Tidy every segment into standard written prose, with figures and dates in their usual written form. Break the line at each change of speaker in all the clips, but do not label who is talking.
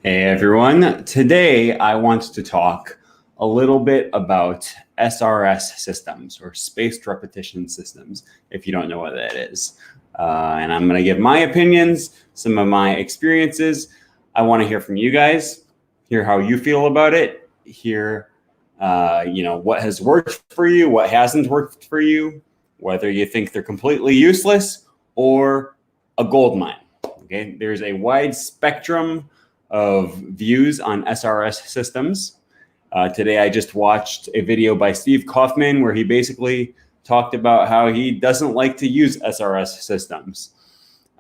Hey everyone, today I want to talk a little bit about SRS systems or spaced repetition systems, if you don't know what that is. And I'm going to give my opinions, some of my experiences. I want to hear from you guys, hear how you feel about it, hear what has worked for you, what hasn't worked for you, whether you think they're completely useless or a goldmine. Okay, there's a wide spectrum of views on SRS systems. Today I just watched a video by Steve Kaufman where he basically talked about how he doesn't like to use SRS systems.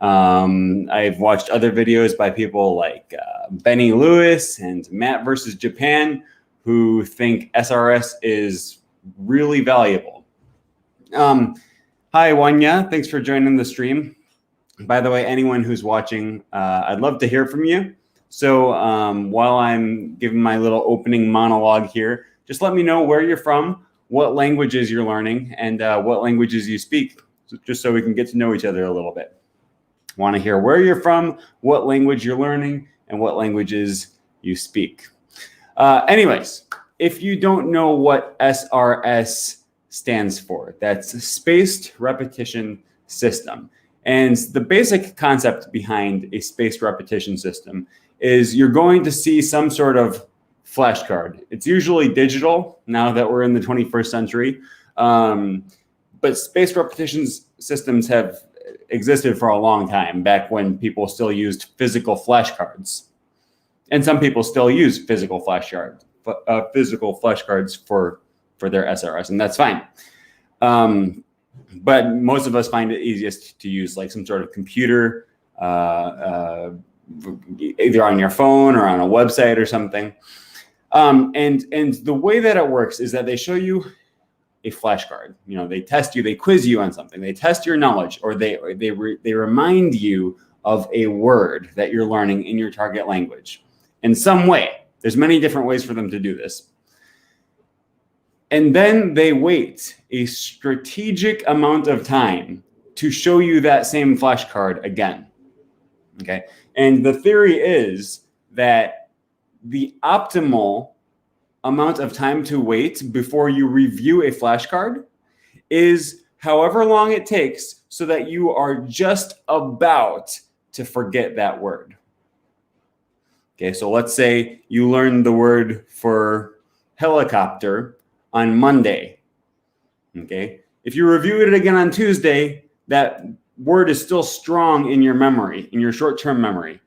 I've watched other videos by people like Benny Lewis and Matt versus Japan who think SRS is really valuable. Hi, Wanya. Thanks for joining the stream. By the way, anyone who's watching, I'd love to hear from you. So while I'm giving my little opening monologue here, just let me know where you're from, what languages you're learning, and what languages you speak, just so we can get to know each other a little bit. I want to hear where you're from, what language you're learning, and what languages you speak. Anyways, if you don't know what SRS stands for, that's a spaced repetition system. And the basic concept behind a spaced repetition system is you're going to see some sort of flashcard. It's usually digital now that we're in the 21st century. But spaced repetition systems have existed for a long time, back when people still used physical flashcards. And some people still use physical flashcards for their SRS, and that's fine. But most of us find it easiest to use like some sort of computer, either on your phone or on a website or something. And the way that it works is that they show you a flashcard. You know, they test you, they quiz you on something, they test your knowledge, or they remind you of a word that you're learning in your target language in some way. There's many different ways for them to do this. And then they wait a strategic amount of time to show you that same flashcard again. Okay. And the theory is that the optimal amount of time to wait before you review a flashcard is however long it takes so that you are just about to forget that word. Okay. So let's say you learned the word for helicopter on Monday. Okay. If you review it again on Tuesday, that word is still strong in your memory, in your short-term memory.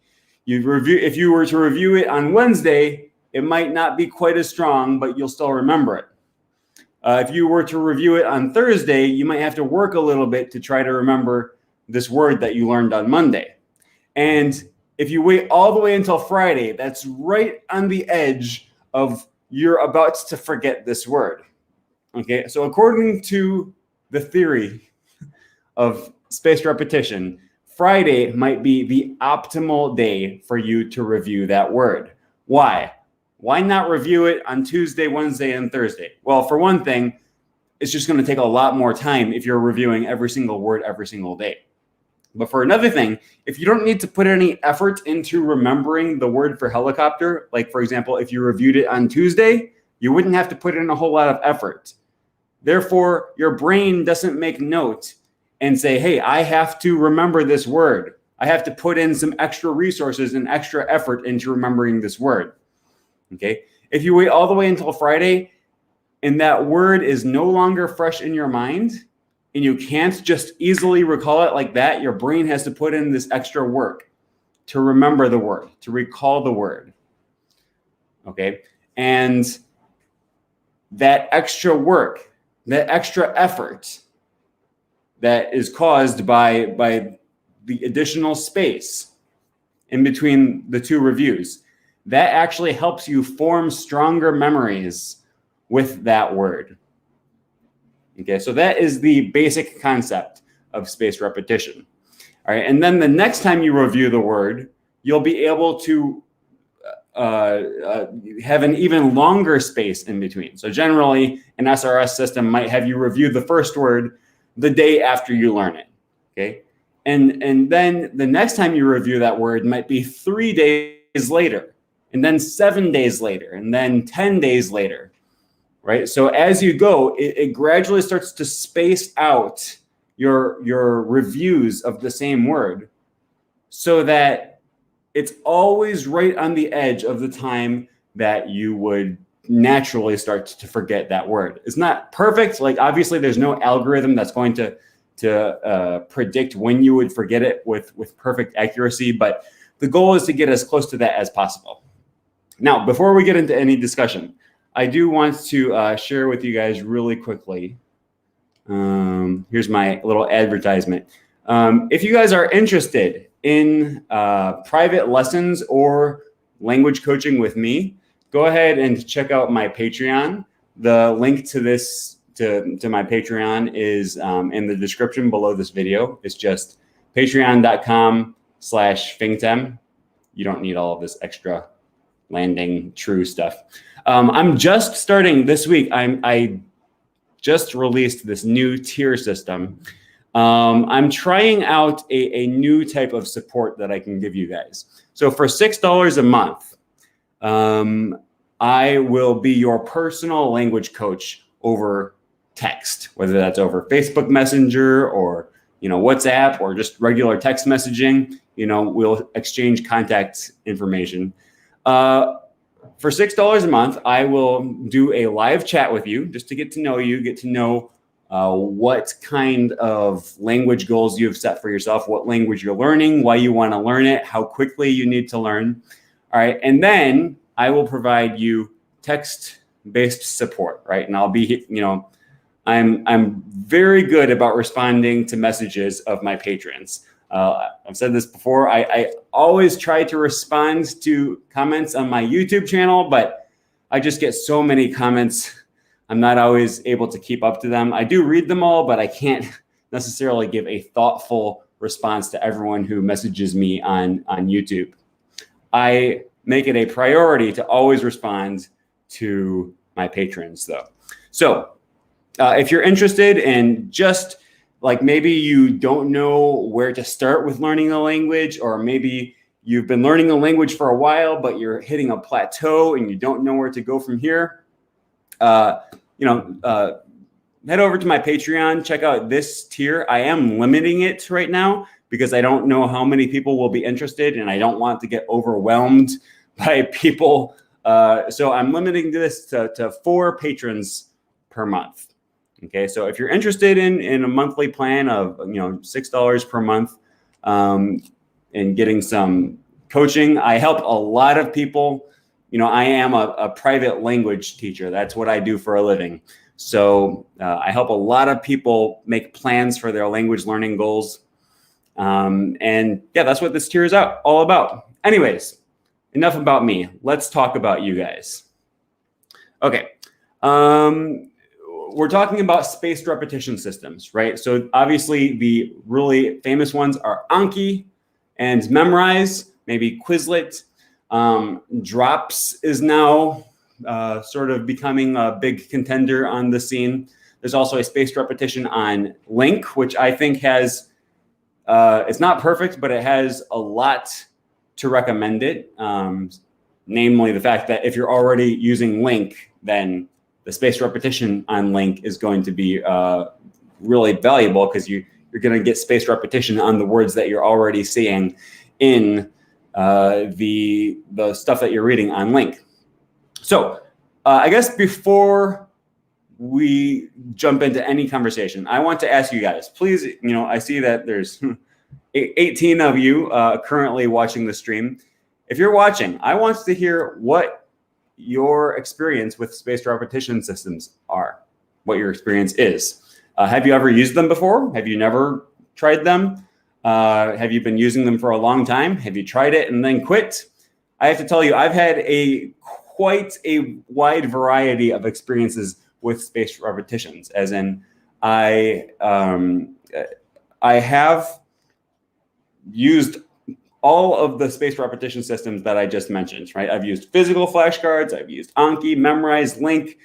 If you were to review it on Wednesday, it might not be quite as strong, but you'll still remember it. If you were to review it on Thursday, you might have to work a little bit to try to remember this word that you learned on Monday. And if you wait all the way until Friday, that's right on the edge of you're about to forget this word. Okay, so according to the theory of spaced repetition, Friday might be the optimal day for you to review that word. Why? Why not review it on Tuesday, Wednesday, and Thursday? Well, for one thing, it's just going to take a lot more time if you're reviewing every single word every single day. But for another thing, if you don't need to put any effort into remembering the word for helicopter, like for example, if you reviewed it on Tuesday, you wouldn't have to put in a whole lot of effort. Therefore, your brain doesn't make note and say, hey, I have to remember this word. I have to put in some extra resources and extra effort into remembering this word. Okay. If you wait all the way until Friday and that word is no longer fresh in your mind, and you can't just easily recall it like that, your brain has to put in this extra work to remember the word, to recall the word. Okay. And that extra work, that extra effort that is caused by the additional space in between the two reviews, that actually helps you form stronger memories with that word. Okay, so that is the basic concept of spaced repetition. All right, and then the next time you review the word, you'll be able to have an even longer space in between. So generally, an SRS system might have you review the first word the day after you learn it. Okay, and then the next time you review that word might be 3 days later. and then 7 days later, and then 10 days later, right? So as you go, it gradually starts to space out your reviews of the same word so that it's always right on the edge of the time that you would naturally start to forget that word. It's not perfect. Like, obviously there's no algorithm that's going to predict when you would forget it with perfect accuracy, but the goal is to get as close to that as possible. Now, before we get into any discussion, I do want to share with you guys really quickly. Here's my little advertisement. If you guys are interested in private lessons or language coaching with me, go ahead and check out my Patreon. The link to this, to my Patreon is in the description below this video. It's just patreon.com/fingtem. You don't need all of this extra landing true stuff. I'm just starting this week. I just released this new tier system. I'm trying out a new type of support that I can give you guys. So for $6 a month, I will be your personal language coach over text, whether that's over Facebook Messenger or, WhatsApp or just regular text messaging. We'll exchange contact information. For $6 a month, I will do a live chat with you just to get to know you, get to know what kind of language goals you've set for yourself, what language you're learning, why you want to learn it, how quickly you need to learn. All right. And then I will provide you text-based support, right? And I'll be, I'm very good about responding to messages of my patrons. I've said this before. I always try to respond to comments on my YouTube channel, but I just get so many comments. I'm not always able to keep up to them. I do read them all, but I can't necessarily give a thoughtful response to everyone who messages me on YouTube. I make it a priority to always respond to my patrons, though. So if you're interested in just like maybe you don't know where to start with learning the language, or maybe you've been learning the language for a while, but you're hitting a plateau and you don't know where to go from here, head over to my Patreon, check out this tier. I am limiting it right now because I don't know how many people will be interested and I don't want to get overwhelmed by people. So I'm limiting this to 4 patrons per month. Okay, so if you're interested in a monthly plan of $6 per month and getting some coaching, I help a lot of people. I am a private language teacher. That's what I do for a living. So I help a lot of people make plans for their language learning goals. And yeah, that's what this tier is all about. Anyways, enough about me. Let's talk about you guys. Okay. We're talking about spaced repetition systems, right? So obviously the really famous ones are Anki and Memrise, maybe Quizlet. Drops is now sort of becoming a big contender on the scene. There's also a spaced repetition on Link, which I think has, it's not perfect, but it has a lot to recommend it. Namely the fact that if you're already using Link, then the spaced repetition on Link is going to be really valuable because you're going to get spaced repetition on the words that you're already seeing in the stuff that you're reading on Link. So I guess before we jump into any conversation, I want to ask you guys, please, I see that there's 18 of you currently watching the stream. If you're watching, I want to hear what your experience with spaced repetition systems are, what your experience is. Have you ever used them before? Have you never tried them? Have you been using them for a long time? Have you tried it and then quit? I have to tell you, I've had quite a wide variety of experiences with spaced repetitions, as in I have used all of the spaced repetition systems that I just mentioned, right? I've used physical flashcards, I've used Anki, Memrise, Link,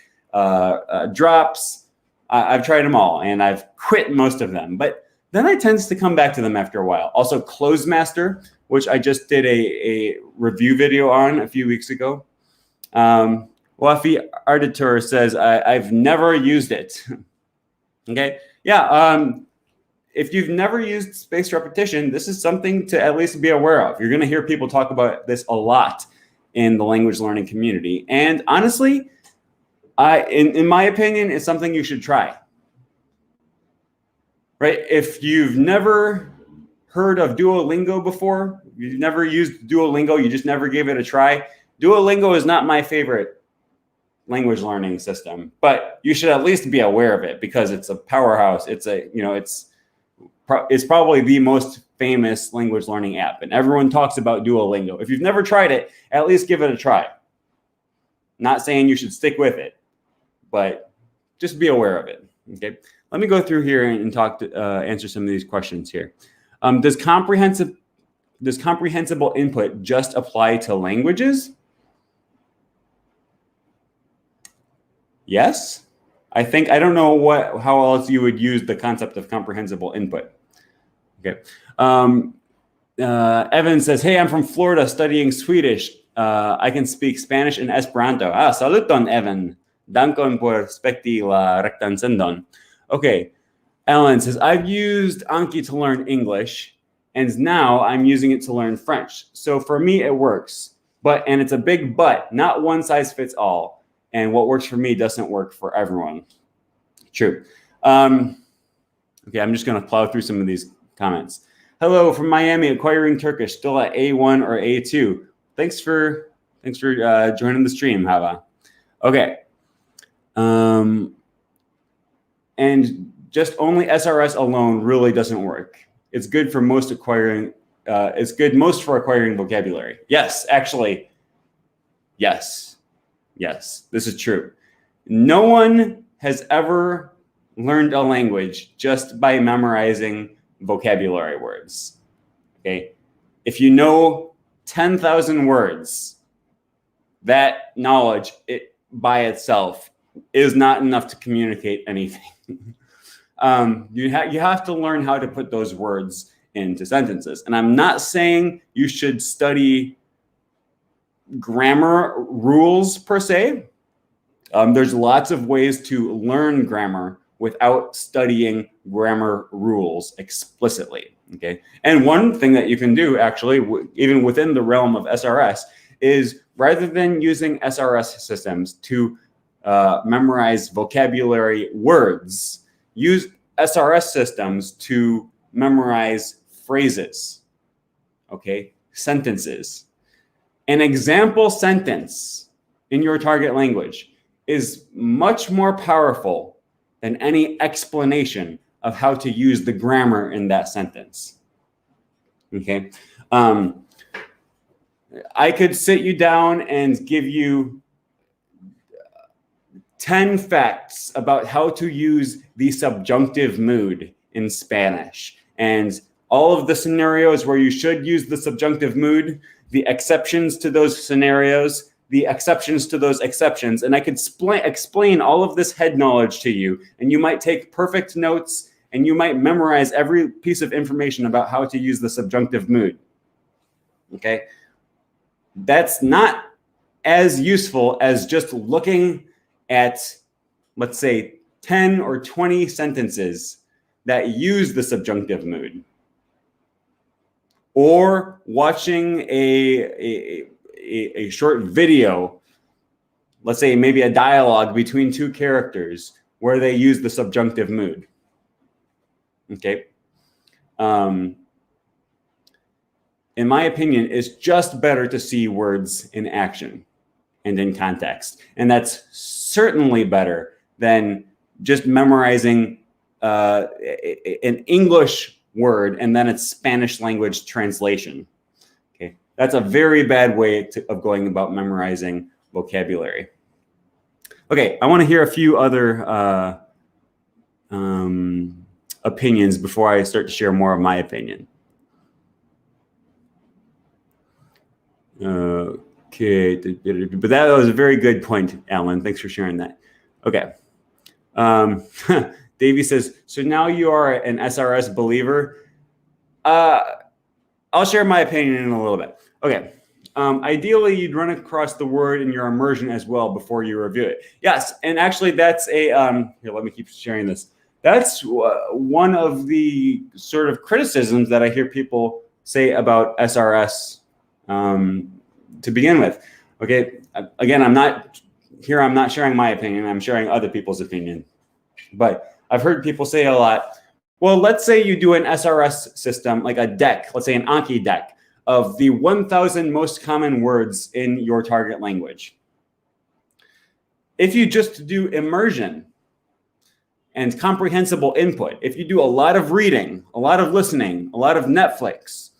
Drops. I've tried them all and I've quit most of them. But then I tend to come back to them after a while. Also, Closemaster, which I just did a review video on a few weeks ago. Wafi Arditur says, I've never used it. Okay, yeah. If you've never used spaced repetition, this is something to at least be aware of. You're going to hear people talk about this a lot in the language learning community. And honestly, in my opinion, it's something you should try. Right? If you've never heard of Duolingo before, you've never used Duolingo, you just never gave it a try. Duolingo is not my favorite language learning system, but you should at least be aware of it because it's a powerhouse. It's probably the most famous language learning app, and everyone talks about Duolingo. If you've never tried it, at least give it a try. Not saying you should stick with it, but just be aware of it. Okay, let me go through here and answer some of these questions here. Does comprehensible input just apply to languages? Yes. I don't know how else you would use the concept of comprehensible input. Okay. Evan says, hey, I'm from Florida studying Swedish. I can speak Spanish and Esperanto. Saluton, Evan. Dankon por spekti la rektansendon. Okay. Ellen says, I've used Anki to learn English, and now I'm using it to learn French. So for me, it works. And it's a big but, not one size fits all. And what works for me doesn't work for everyone. True. Okay, I'm just going to plow through some of these comments. Hello from Miami, acquiring Turkish, still at A1 or A2. Thanks for joining the stream, Hava. Okay. And just only SRS alone really doesn't work. It's good for most acquiring. Most for acquiring vocabulary. Yes, actually. Yes, this is true. No one has ever learned a language just by memorizing vocabulary words. Okay, if you know 10,000 words, that knowledge by itself is not enough to communicate anything. You have to learn how to put those words into sentences. And I'm not saying you should study grammar rules per se. There's lots of ways to learn grammar without studying grammar rules explicitly. Okay, and one thing that you can do actually, even within the realm of SRS, is rather than using SRS systems to memorize vocabulary words, use SRS systems to memorize phrases, okay, sentences. An example sentence in your target language is much more powerful than any explanation of how to use the grammar in that sentence, okay? I could sit you down and give you 10 facts about how to use the subjunctive mood in Spanish, and all of the scenarios where you should use the subjunctive mood, the exceptions to those scenarios, the exceptions to those exceptions, and I could explain all of this head knowledge to you, and you might take perfect notes, and you might memorize every piece of information about how to use the subjunctive mood, okay? That's not as useful as just looking at, let's say, 10 or 20 sentences that use the subjunctive mood, or watching a short video, let's say maybe a dialogue between two characters where they use the subjunctive mood. Okay. In my opinion, it's just better to see words in action and in context. And that's certainly better than just memorizing an English word and then its Spanish language translation. Okay, that's a very bad way of going about memorizing vocabulary. Okay, I want to hear a few other opinions before I start to share more of my opinion. Okay, but that was a very good point, Alan. Thanks for sharing that. Okay. Davey says, so now you are an SRS believer. I'll share my opinion in a little bit. Okay. Ideally, you'd run across the word in your immersion as well before you review it. Yes, and actually that's a, here, let me keep sharing this. That's one of the sort of criticisms that I hear people say about SRS to begin with. Okay, again, I'm not sharing my opinion, I'm sharing other people's opinion. But I've heard people say a lot, well, let's say you do an SRS system, like a deck, let's say an Anki deck, of the 1,000 most common words in your target language. If you just do immersion and comprehensible input, if you do a lot of reading, a lot of listening, a lot of Netflix,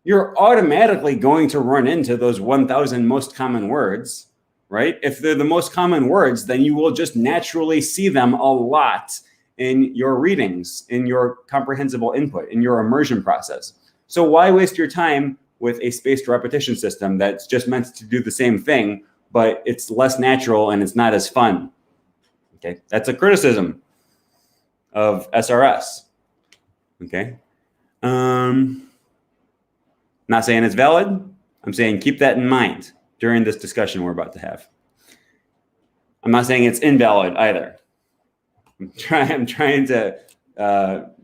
you're automatically going to run into those 1,000 most common words, right? If they're the most common words, then you will just naturally see them a lot in your readings, in your comprehensible input, in your immersion process. So why waste your time with a spaced repetition system that's just meant to do the same thing, but it's less natural and it's not as fun? Okay, that's a criticism of SRS. Okay, not saying it's valid. I'm saying keep that in mind during this discussion we're about to have. I'm not saying it's invalid either. I'm trying to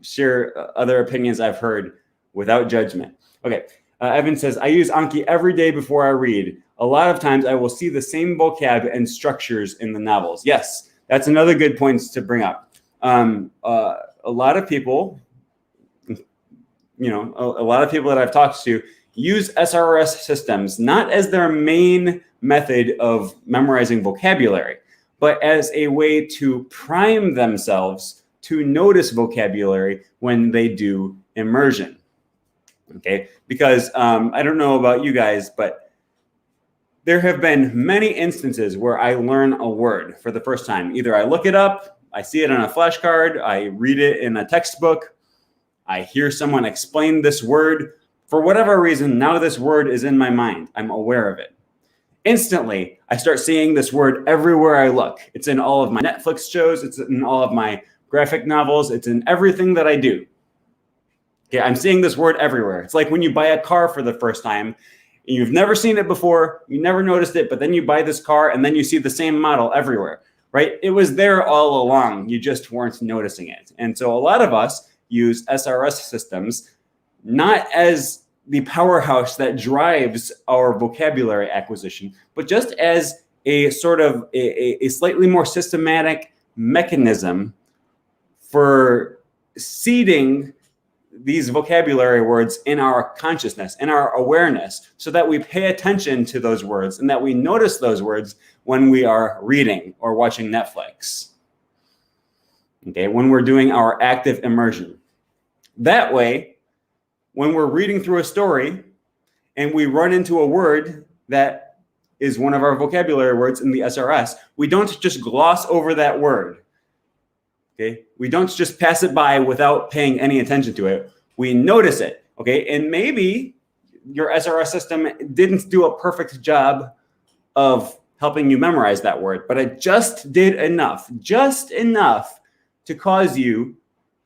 share other opinions I've heard without judgment. Okay, Evan says, I use Anki every day before I read. A lot of times I will see the same vocab and structures in the novels. Yes, that's another good point to bring up. A lot of people, a lot of people that I've talked to use SRS systems not as their main method of memorizing vocabulary, but as a way to prime themselves to notice vocabulary when they do immersion. Okay, because I don't know about you guys, but there have been many instances where I learn a word for the first time. Either I look it up, I see it on a flashcard, I read it in a textbook, I hear someone explain this word. For whatever reason, now this word is in my mind. I'm aware of it. Instantly, I start seeing this word everywhere I look. It's in all of my Netflix shows, it's in all of my graphic novels, it's in everything that I do. Okay, I'm seeing this word everywhere. It's like when you buy a car for the first time, and you've never seen it before, you never noticed it, but then you buy this car and then you see the same model everywhere, right? It was there all along, you just weren't noticing it. And so a lot of us use SRS systems not as the powerhouse that drives our vocabulary acquisition, but just as a sort of a slightly more systematic mechanism for seeding these vocabulary words in our consciousness, in our awareness, so that we pay attention to those words and that we notice those words when we are reading or watching Netflix. Okay, when we're doing our active immersion. That way, when we're reading through a story and we run into a word that is one of our vocabulary words in the SRS, we don't just gloss over that word. Okay, we don't just pass it by without paying any attention to it. We notice it. Okay, and maybe your SRS system didn't do a perfect job of helping you memorize that word, but it just did enough to cause you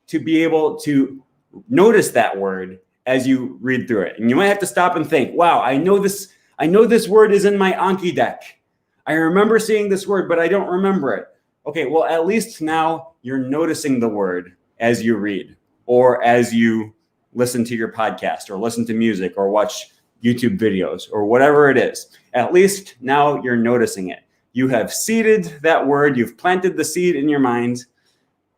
to be able to notice that word as you read through it. And you might have to stop and think, wow, I know this word is in my Anki deck. I remember seeing this word, but I don't remember it. Okay, well, at least now you're noticing the word as you read or as you listen to your podcast or listen to music or watch YouTube videos or whatever it is. At least now you're noticing it. You have seeded that word. You've planted the seed in your mind.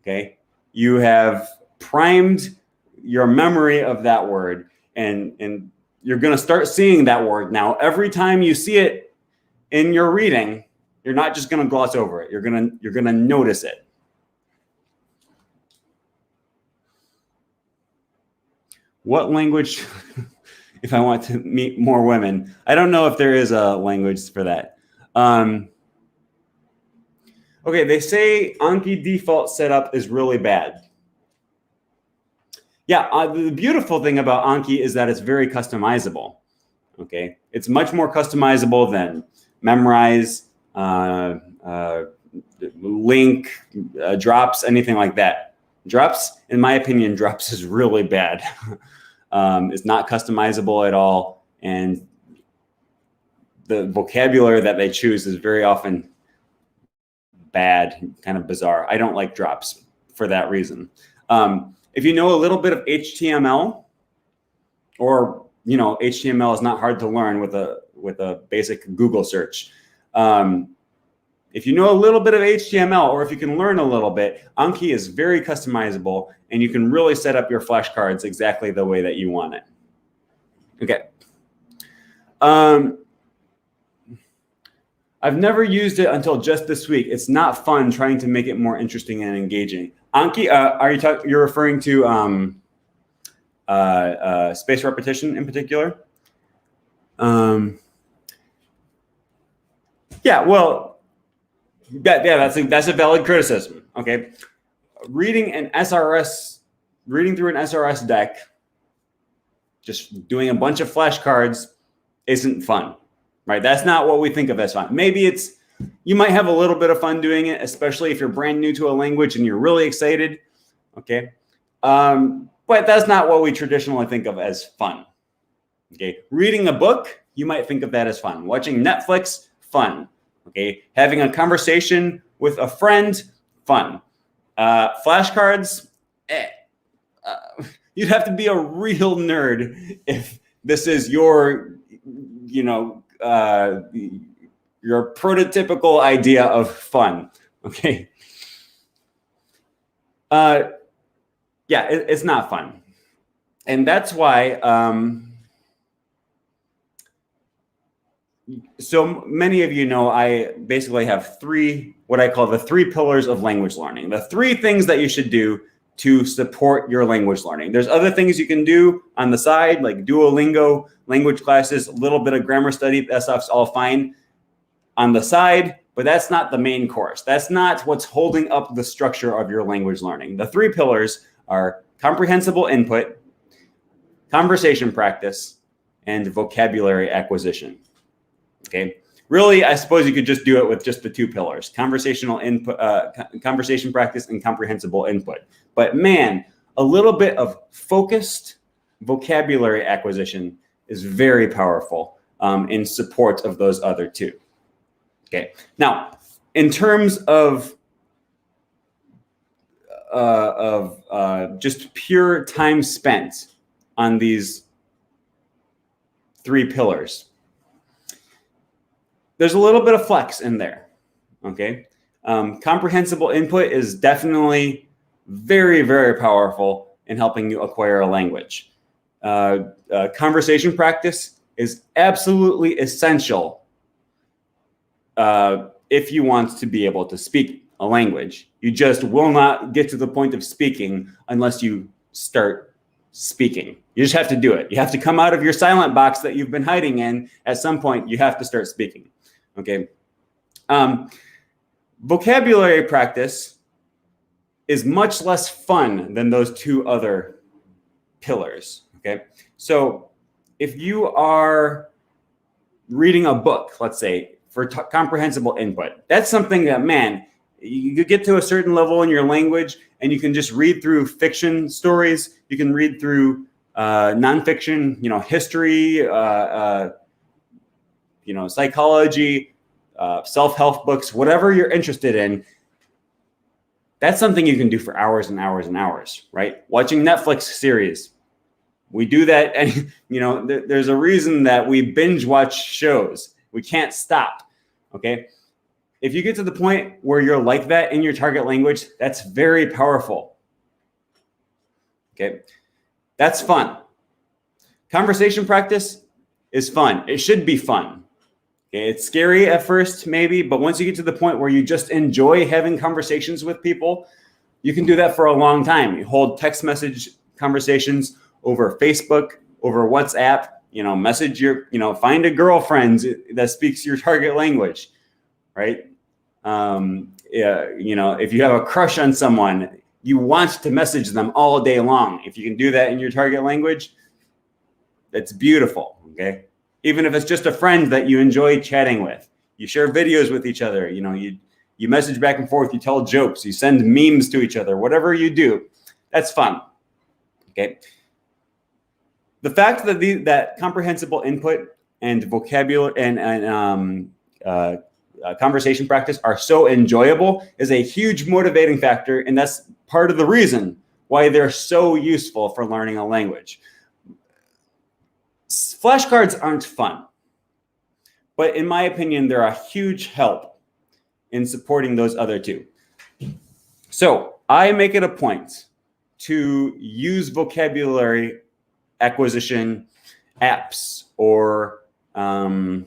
Okay, you have primed your memory of that word, and you're going to start seeing that word now. Every time you see it in your reading, you're not just going to gloss over it. You're going to notice it. What language, if I want to meet more women? I don't know if there is a language for that. Okay, they say Anki default setup is really bad. Yeah, the beautiful thing about Anki is that it's very customizable. Okay, it's much more customizable than Memrise, link, drops, anything like that. Drops, in my opinion, drops is really bad. It's not customizable at all. And the vocabulary that they choose is very often bad, kind of bizarre. I don't like drops for that reason. If you know a little bit of HTML, or HTML is not hard to learn with a basic Google search. If you know a little bit of HTML, or if you can learn a little bit, Anki is very customizable, and you can really set up your flashcards exactly the way that you want it. Okay. I've never used it until just this week. It's not fun trying to make it more interesting and engaging. Anki, you're referring to spaced repetition in particular? Yeah, well, that's a valid criticism. Okay, reading through an SRS deck, just doing a bunch of flashcards, isn't fun, right? That's not what we think of as fun. Maybe you might have a little bit of fun doing it, especially if you're brand new to a language and you're really excited. Okay, but that's not what we traditionally think of as fun. Okay, reading a book, you might think of that as fun. Watching Netflix, fun. Okay, having a conversation with a friend, fun. Flashcards, you'd have to be a real nerd if this is your prototypical idea of fun. Okay. Yeah, it's not fun. And that's why so many of you know I basically have what I call the 3 pillars of language learning. The 3 things that you should do to support your language learning. There's other things you can do on the side, like Duolingo, language classes, a little bit of grammar study. That stuff's all fine on the side, but that's not the main course. That's not what's holding up the structure of your language learning. The 3 pillars are comprehensible input, conversation practice, and vocabulary acquisition. Okay. Really, I suppose you could just do it with just the 2 pillars: conversational input, conversation practice, and comprehensible input. But man, a little bit of focused vocabulary acquisition is very powerful in support of those other 2. Okay. Now, in terms of just pure time spent on these 3 pillars, there's a little bit of flex in there. Okay. Comprehensible input is definitely very, very powerful in helping you acquire a language. Conversation practice is absolutely essential if you want to be able to speak a language. You just will not get to the point of speaking unless you start speaking. You just have to do it. You have to come out of your silent box that you've been hiding in. At some point, you have to start speaking. Okay. Vocabulary practice is much less fun than those 2 other pillars. Okay. So if you are reading a book, let's say for comprehensible input, that's something that, man, you get to a certain level in your language and you can just read through fiction stories. You can read through nonfiction, history, psychology, self-help books, whatever you're interested in. That's something you can do for hours and hours and hours, right? Watching Netflix series. We do that, and there's a reason that we binge watch shows. We can't stop, okay? If you get to the point where you're like that in your target language, that's very powerful, okay? That's fun. Conversation practice is fun. It should be fun. Okay? It's scary at first, maybe, but once you get to the point where you just enjoy having conversations with people, you can do that for a long time. You hold text message conversations over Facebook, over WhatsApp, message find a girlfriend that speaks your target language, right? If you have a crush on someone, you want to message them all day long. If you can do that in your target language, that's beautiful, okay? Even if it's just a friend that you enjoy chatting with, you share videos with each other, you You message back and forth, you tell jokes, you send memes to each other, whatever you do, that's fun. Okay. The fact that that comprehensible input and vocabulary and conversation practice are so enjoyable is a huge motivating factor, and that's part of the reason why they're so useful for learning a language. Flashcards aren't fun, but in my opinion, they're a huge help in supporting those other two. So I make it a point to use vocabulary acquisition apps or websites.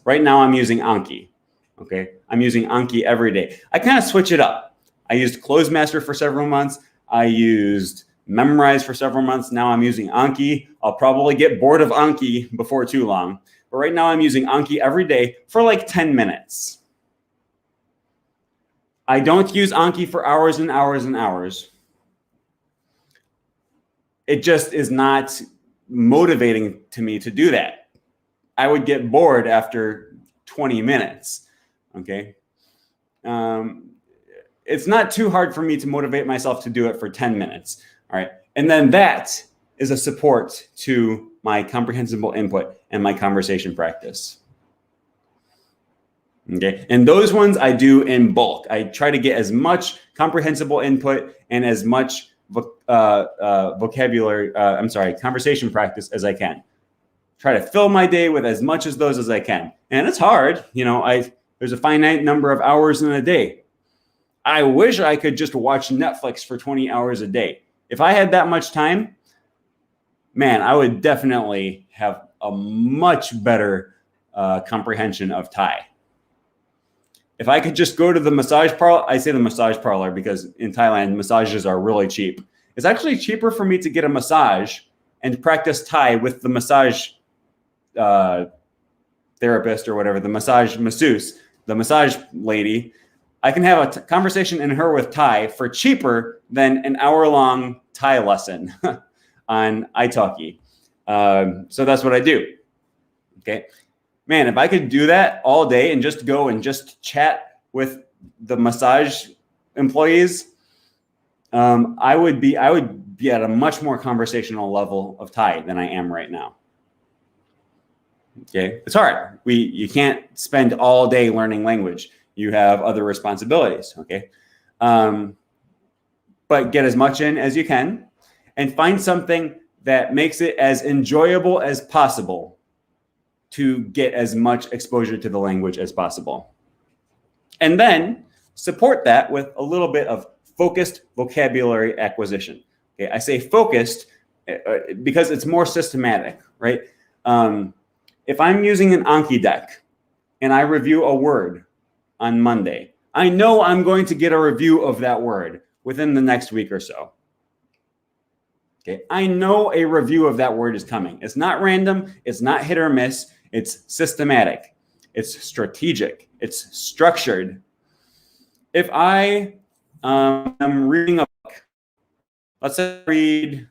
Right now I'm using Anki. Okay, I'm using Anki every day. I kind of switch it up. I used Closemaster for several months. I used Memrise for several months. Now I'm using Anki. I'll probably get bored of Anki before too long. But right now I'm using Anki every day for like 10 minutes. I don't use Anki for hours and hours and hours. It just is not motivating to me to do that. I would get bored after 20 minutes, okay? It's not too hard for me to motivate myself to do it for 10 minutes, all right? And then that is a support to my comprehensible input and my conversation practice. Okay, and those ones I do in bulk. I try to get as much comprehensible input and as much conversation practice as I can. Try to fill my day with as much as those as I can. And it's hard, you know, there's a finite number of hours in a day. I wish I could just watch Netflix for 20 hours a day. If I had that much time, man, I would definitely have a much better comprehension of Thai. If I could just go to the massage parlor, I say the massage parlor because in Thailand, massages are really cheap. It's actually cheaper for me to get a massage and practice Thai with the massage therapist or whatever, the massage masseuse, the massage lady. I can have a conversation in her with Thai for cheaper than an hour-long Thai lesson on Italki. So that's what I do, okay? Man, if I could do that all day and just go and just chat with the massage employees, I would be at a much more conversational level of Thai than I am right now. Okay, it's hard. You can't spend all day learning language. You have other responsibilities. Okay, but get as much in as you can, and find something that makes it as enjoyable as possible to get as much exposure to the language as possible. And then support that with a little bit of focused vocabulary acquisition. Okay, I say focused because it's more systematic, right? If I'm using an Anki deck and I review a word on Monday, I know I'm going to get a review of that word within the next week or so. Okay, I know a review of that word is coming. It's not random. It's not hit or miss. It's systematic. It's strategic. It's structured. If I am reading a book, let's say I read,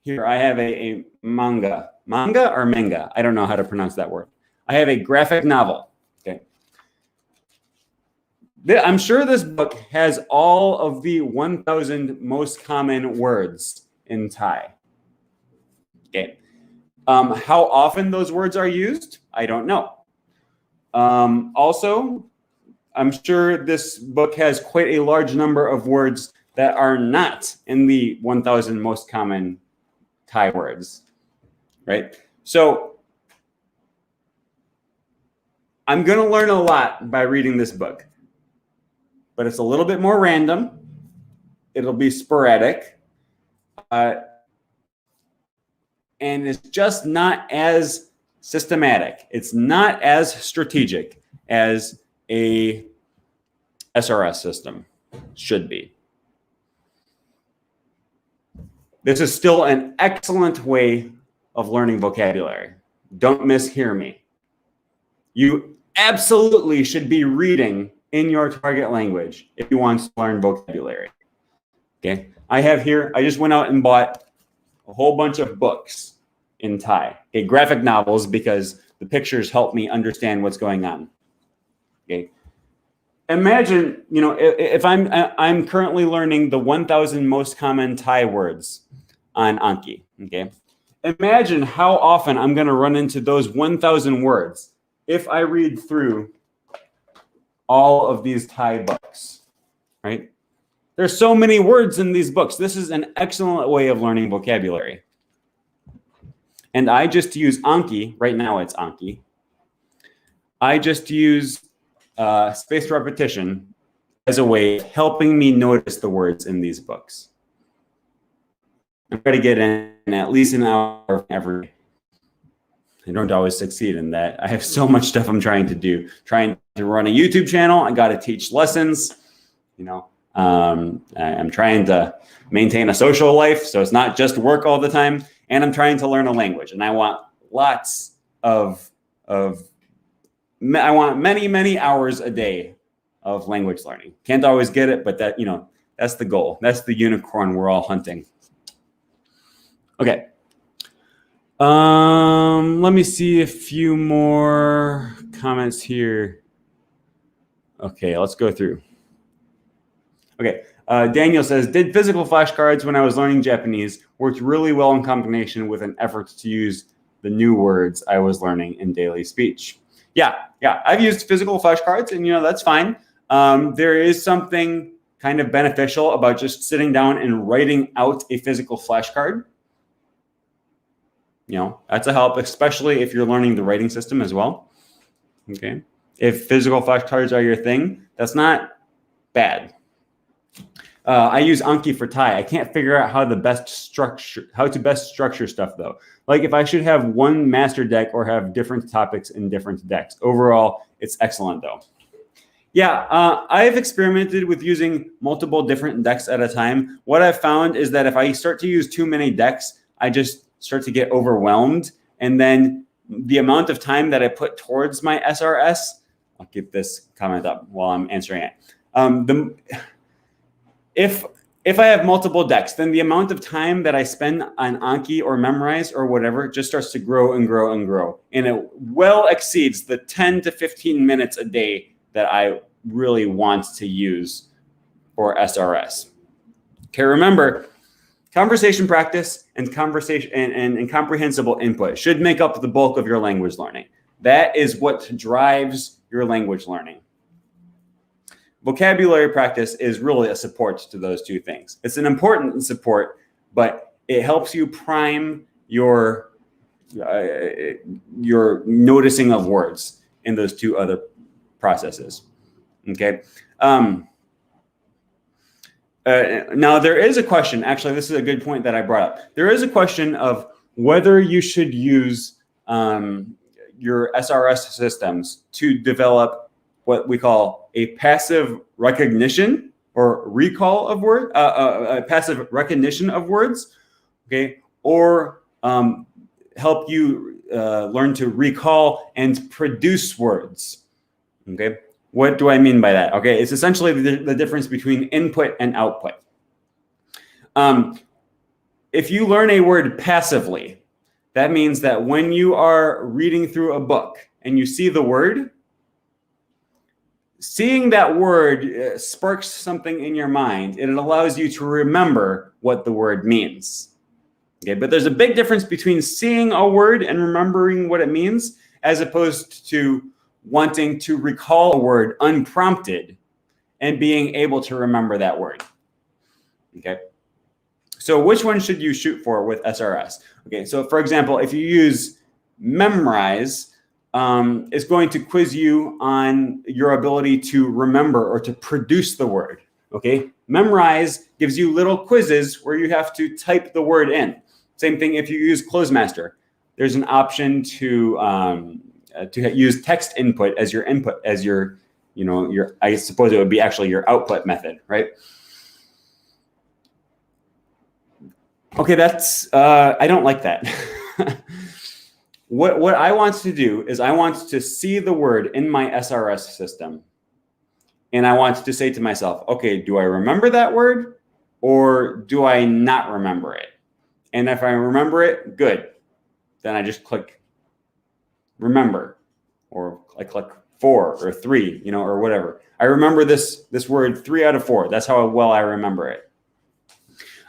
here I have a manga or manga. I don't know how to pronounce that word. I have a graphic novel. Okay. I'm sure this book has all of the 1,000 most common words in Thai. Okay. How often those words are used, I don't know. Also, I'm sure this book has quite a large number of words that are not in the 1,000 most common Thai words, right? So I'm going to learn a lot by reading this book, but it's a little bit more random. It'll be sporadic. And it's just not as systematic. It's not as strategic as a SRS system should be. This is still an excellent way of learning vocabulary. Don't mishear me. You absolutely should be reading in your target language if you want to learn vocabulary. Okay, I have here, I just went out and bought a whole bunch of books in Thai, okay, graphic novels, because the pictures help me understand what's going on. Okay. Imagine, if I'm currently learning the 1,000 most common Thai words on Anki. Okay. Imagine how often I'm going to run into those 1,000 words if I read through all of these Thai books, right? There's so many words in these books. This is an excellent way of learning vocabulary. And I just use Anki. Right now it's Anki. I just use spaced repetition as a way of helping me notice the words in these books. I try to get in at least an hour every day. I don't always succeed in that. I have so much stuff I'm trying to do. Trying to run a YouTube channel. I got to teach lessons. I'm trying to maintain a social life, so it's not just work all the time. And I'm trying to learn a language, and I want lots of I want many hours a day of language learning. Can't always get it, but that's the goal. That's the unicorn we're all hunting. Okay. Let me see a few more comments here. Okay, let's go through. Okay, Daniel says, did physical flashcards when I was learning Japanese worked really well in combination with an effort to use the new words I was learning in daily speech. Yeah, I've used physical flashcards, and that's fine. There is something kind of beneficial about just sitting down and writing out a physical flashcard. That's a help, especially if you're learning the writing system as well. Okay, if physical flashcards are your thing, that's not bad. I use Anki for Thai. I can't figure out how to best structure stuff though. Like if I should have one master deck or have different topics in different decks. Overall, it's excellent though. Yeah, I've experimented with using multiple different decks at a time. What I've found is that if I start to use too many decks, I just start to get overwhelmed. And then the amount of time that I put towards my SRS, I'll keep this comment up while I'm answering it. If I have multiple decks, then the amount of time that I spend on Anki or memorize or whatever just starts to grow and grow and grow. And it well exceeds the 10 to 15 minutes a day that I really want to use for SRS. Okay, remember, conversation practice and comprehensible input should make up the bulk of your language learning. That is what drives your language learning. Vocabulary practice is really a support to those two things. It's an important support, but it helps you prime your noticing of words in those two other processes. Okay. Now there is a question. Actually, this is a good point that I brought up. There is a question of whether you should use your SRS systems to develop what we call a passive recognition or recall of word, a passive recognition of words, okay, or help you learn to recall and produce words, okay. What do I mean by that? Okay, it's essentially the difference between input and output. If you learn a word passively, that means that when you are reading through a book and you see the word, seeing that word sparks something in your mind, and it allows you to remember what the word means. Okay, but there's a big difference between seeing a word and remembering what it means, as opposed to wanting to recall a word unprompted and being able to remember that word. Okay, so which one should you shoot for with SRS? Okay, so for example, if you use memorize, it's going to quiz you on your ability to remember or to produce the word. Okay, memorize gives you little quizzes where you have to type the word in. Same thing if you use Closemaster. There's an option to use text input as your input, as your I suppose it would be actually your output method, right? Okay, that's I don't like that. What I want to do is I want to see the word in my SRS system, and I want to say to myself, okay, do I remember that word or do I not remember it? And if I remember it, good. Then I just click remember, or I click 4 or 3, you know, or whatever. I remember this word 3 out of 4. That's how well I remember it.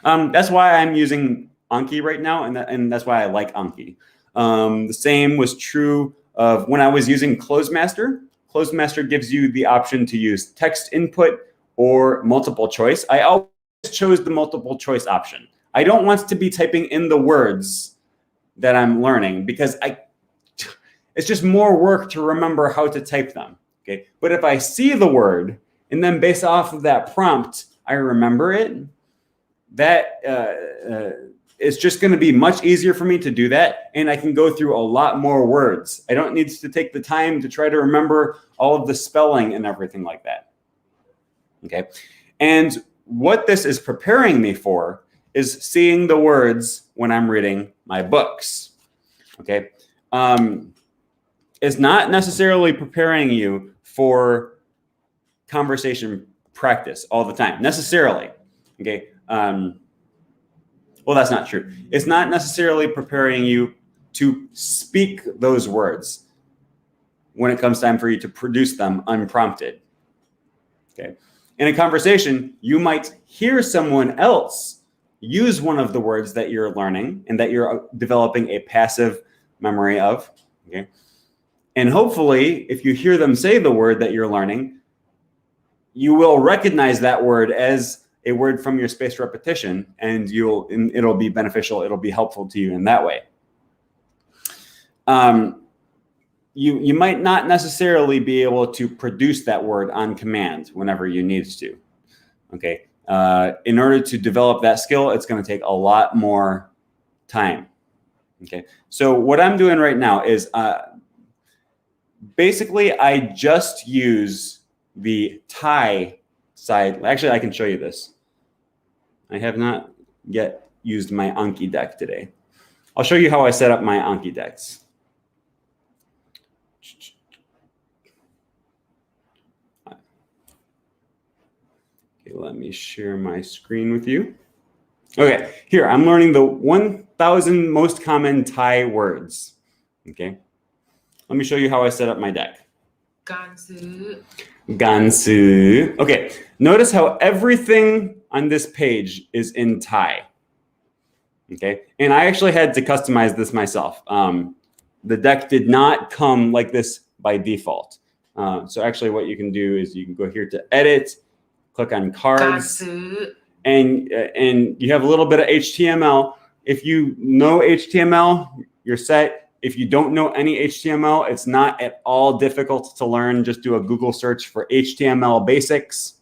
That's why I'm using Anki right now, and that's why I like Anki. The same was true of when I was using Closemaster. Closemaster gives you the option to use text input or multiple choice. I always chose the multiple choice option. I don't want to be typing in the words that I'm learning because it's just more work to remember how to type them. Okay, but if I see the word and then based off of that prompt, I remember it, that it's just going to be much easier for me to do that. And I can go through a lot more words. I don't need to take the time to try to remember all of the spelling and everything like that. Okay. And what this is preparing me for is seeing the words when I'm reading my books. Okay. It's not necessarily preparing you for conversation practice all the time, necessarily. Okay. Well, that's not true. It's not necessarily preparing you to speak those words when it comes time for you to produce them unprompted. Okay. In a conversation, you might hear someone else use one of the words that you're learning and that you're developing a passive memory of. Okay. And hopefully, if you hear them say the word that you're learning, you will recognize that word as a word from your spaced repetition, and it'll be beneficial. It'll be helpful to you in that way. You might not necessarily be able to produce that word on command whenever you need to. Okay. In order to develop that skill, it's going to take a lot more time. Okay. So what I'm doing right now is basically I just use the Thai side. Actually, I can show you this. I have not yet used my Anki deck today. I'll show you how I set up my Anki decks. Okay, let me share my screen with you. Okay, here, I'm learning the 1,000 most common Thai words. Okay, let me show you how I set up my deck. Gansu. Gansu. Okay, notice how everything on this page is in Thai. Okay, and I actually had to customize this myself. The deck did not come like this by default. So actually what you can do is you can go here to edit, click on cards, and you have a little bit of HTML. If you know HTML, you're set. If you don't know any HTML, it's not at all difficult to learn. Just do a Google search for HTML basics.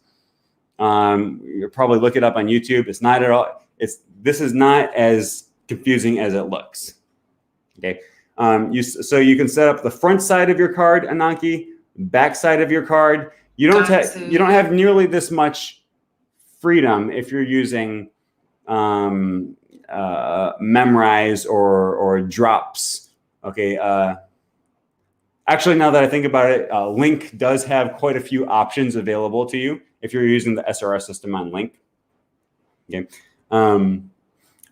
You'll probably look it up on YouTube. It's not at all. This is not as confusing as it looks. Okay. So you can set up the front side of your card, Anki, back side of your card. You don't have nearly this much freedom if you're using memorize or drops. Okay. Actually, now that I think about it, Link does have quite a few options available to you if you're using the SRS system on Link. Okay.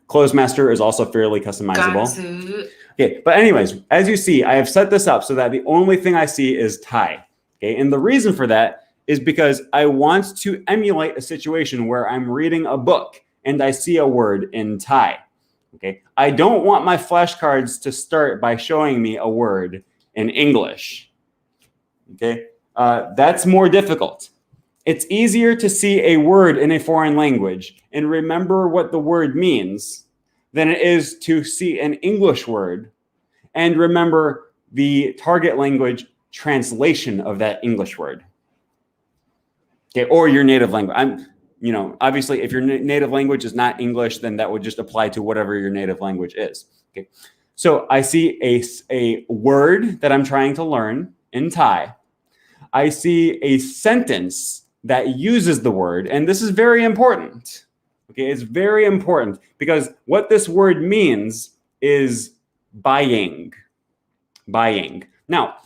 Closemaster is also fairly customizable. Okay, but anyways, as you see, I have set this up so that the only thing I see is Thai. Okay, and the reason for that is because I want to emulate a situation where I'm reading a book and I see a word in Thai. Okay, I don't want my flashcards to start by showing me a word in English. Okay, that's more difficult. It's easier to see a word in a foreign language and remember what the word means than it is to see an English word and remember the target language translation of that English word. Okay, or your native language. Obviously, if your native language is not English, then that would just apply to whatever your native language is. Okay, so I see a word that I'm trying to learn in Thai. I see a sentence that uses the word, and this is very important. Okay, it's very important because what this word means is buying. Buying. Now,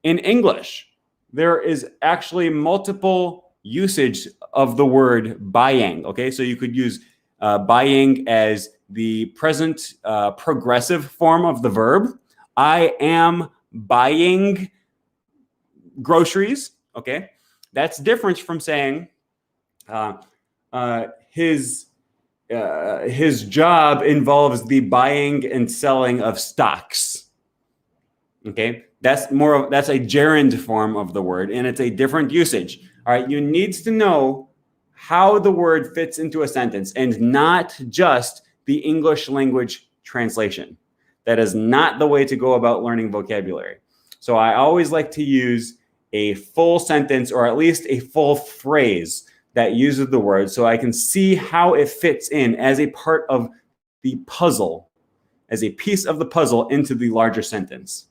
in English, there is actually multiple usage of the word buying. Okay, so you could use buying as the present progressive form of the verb. I am buying groceries. Okay, that's different from saying his job involves the buying and selling of stocks. Okay, that's a gerund form of the word, and it's a different usage. All right, you need to know how the word fits into a sentence and not just the English language translation. That is not the way to go about learning vocabulary. So I always like to use a full sentence or at least a full phrase that uses the word so I can see how it fits in as a part of the puzzle, as a piece of the puzzle into the larger sentence.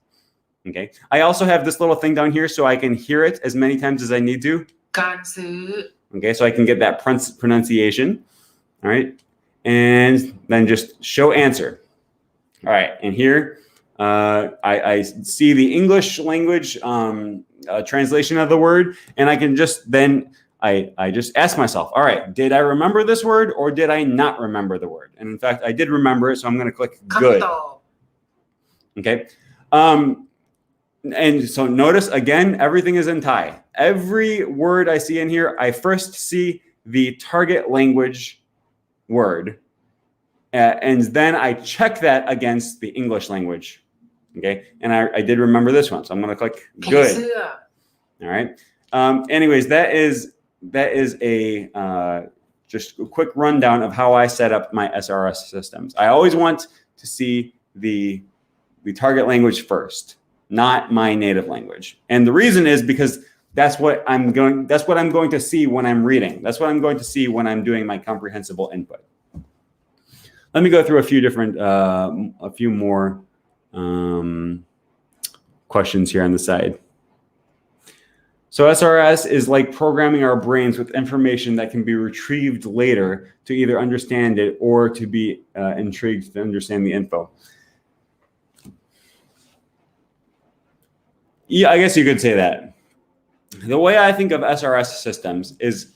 Okay. I also have this little thing down here so I can hear it as many times as I need to. Okay, so I can get that pronunciation. All right. And then just show answer. All right. And here I see the English language translation of the word, and I can just then I just ask myself, all right, did I remember this word or did I not remember the word? And in fact, I did remember it, so I'm going to click good. Okay. And so notice again, everything is in Thai. Every word I see in here, I first see the target language word, and then I check that against the English language. Okay, and I did remember this one, so I'm going to click good. All right. Anyways, that is a just a quick rundown of how I set up my SRS systems. I always want to see the target language first, not my native language. And the reason is because that's what I'm going to see when I'm reading. That's what I'm going to see when I'm doing my comprehensible input. Let me go through a few more questions here on the side. So SRS is like programming our brains with information that can be retrieved later to either understand it or to be intrigued to understand the info. Yeah, I guess you could say that. The way I think of SRS systems is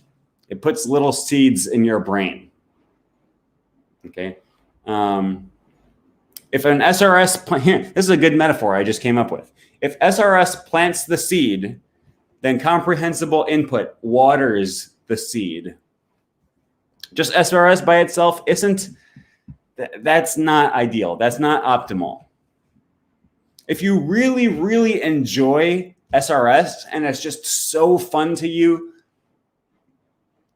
it puts little seeds in your brain. Okay. If an SRS plant, this is a good metaphor I just came up with. If SRS plants the seed, then comprehensible input waters the seed. Just SRS by itself that's not ideal. That's not optimal. If you really, really enjoy SRS and it's just so fun to you,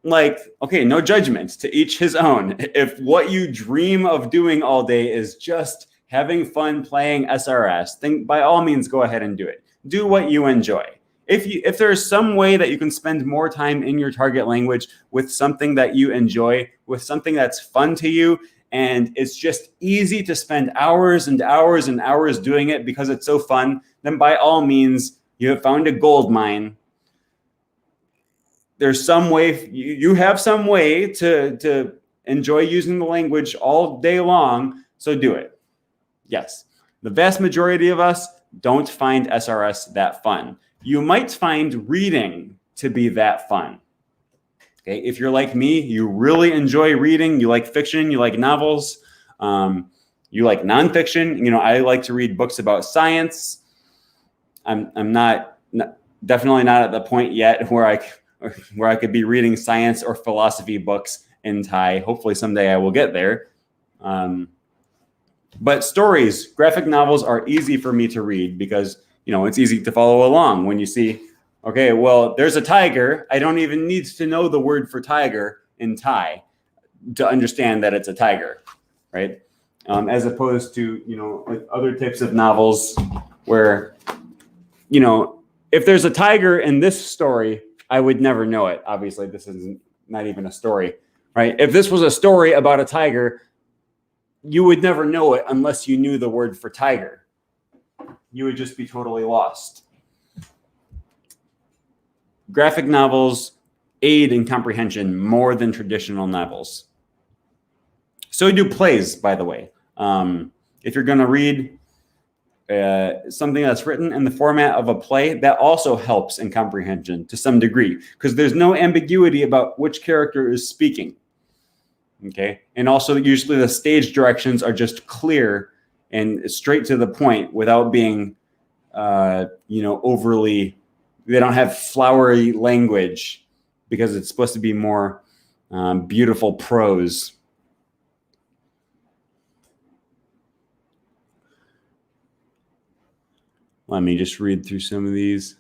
like, okay, no judgment, to each his own. If what you dream of doing all day is just having fun playing SRS, then by all means, go ahead and do it. Do what you enjoy. If there's some way that you can spend more time in your target language with something that you enjoy, with something that's fun to you, and it's just easy to spend hours and hours and hours doing it because it's so fun, then by all means, you have found a gold mine. There's some way, you have some way to enjoy using the language all day long, so do it. Yes, the vast majority of us don't find SRS that fun. You might find reading to be that fun. Okay, if you're like me, you really enjoy reading, you like fiction, you like novels, you like nonfiction. You know, I like to read books about science. I'm definitely not at the point yet where I could be reading science or philosophy books in Thai. Hopefully someday I will get there. But stories, graphic novels are easy for me to read because, you know, it's easy to follow along when you see, okay, well, there's a tiger. I don't even need to know the word for tiger in Thai to understand that it's a tiger, right? As opposed to, you know, like other types of novels where, you know, if there's a tiger in this story, I would never know it. Obviously, this is not even a story, right? If this was a story about a tiger, you would never know it unless you knew the word for tiger. You would just be totally lost. Graphic novels aid in comprehension more than traditional novels. So do plays, by the way. If you're going to read something that's written in the format of a play, that also helps in comprehension to some degree because there's no ambiguity about which character is speaking. Okay, and also usually the stage directions are just clear and straight to the point without being, you know, overly They don't have flowery language because it's supposed to be more beautiful prose. Let me just read through some of these.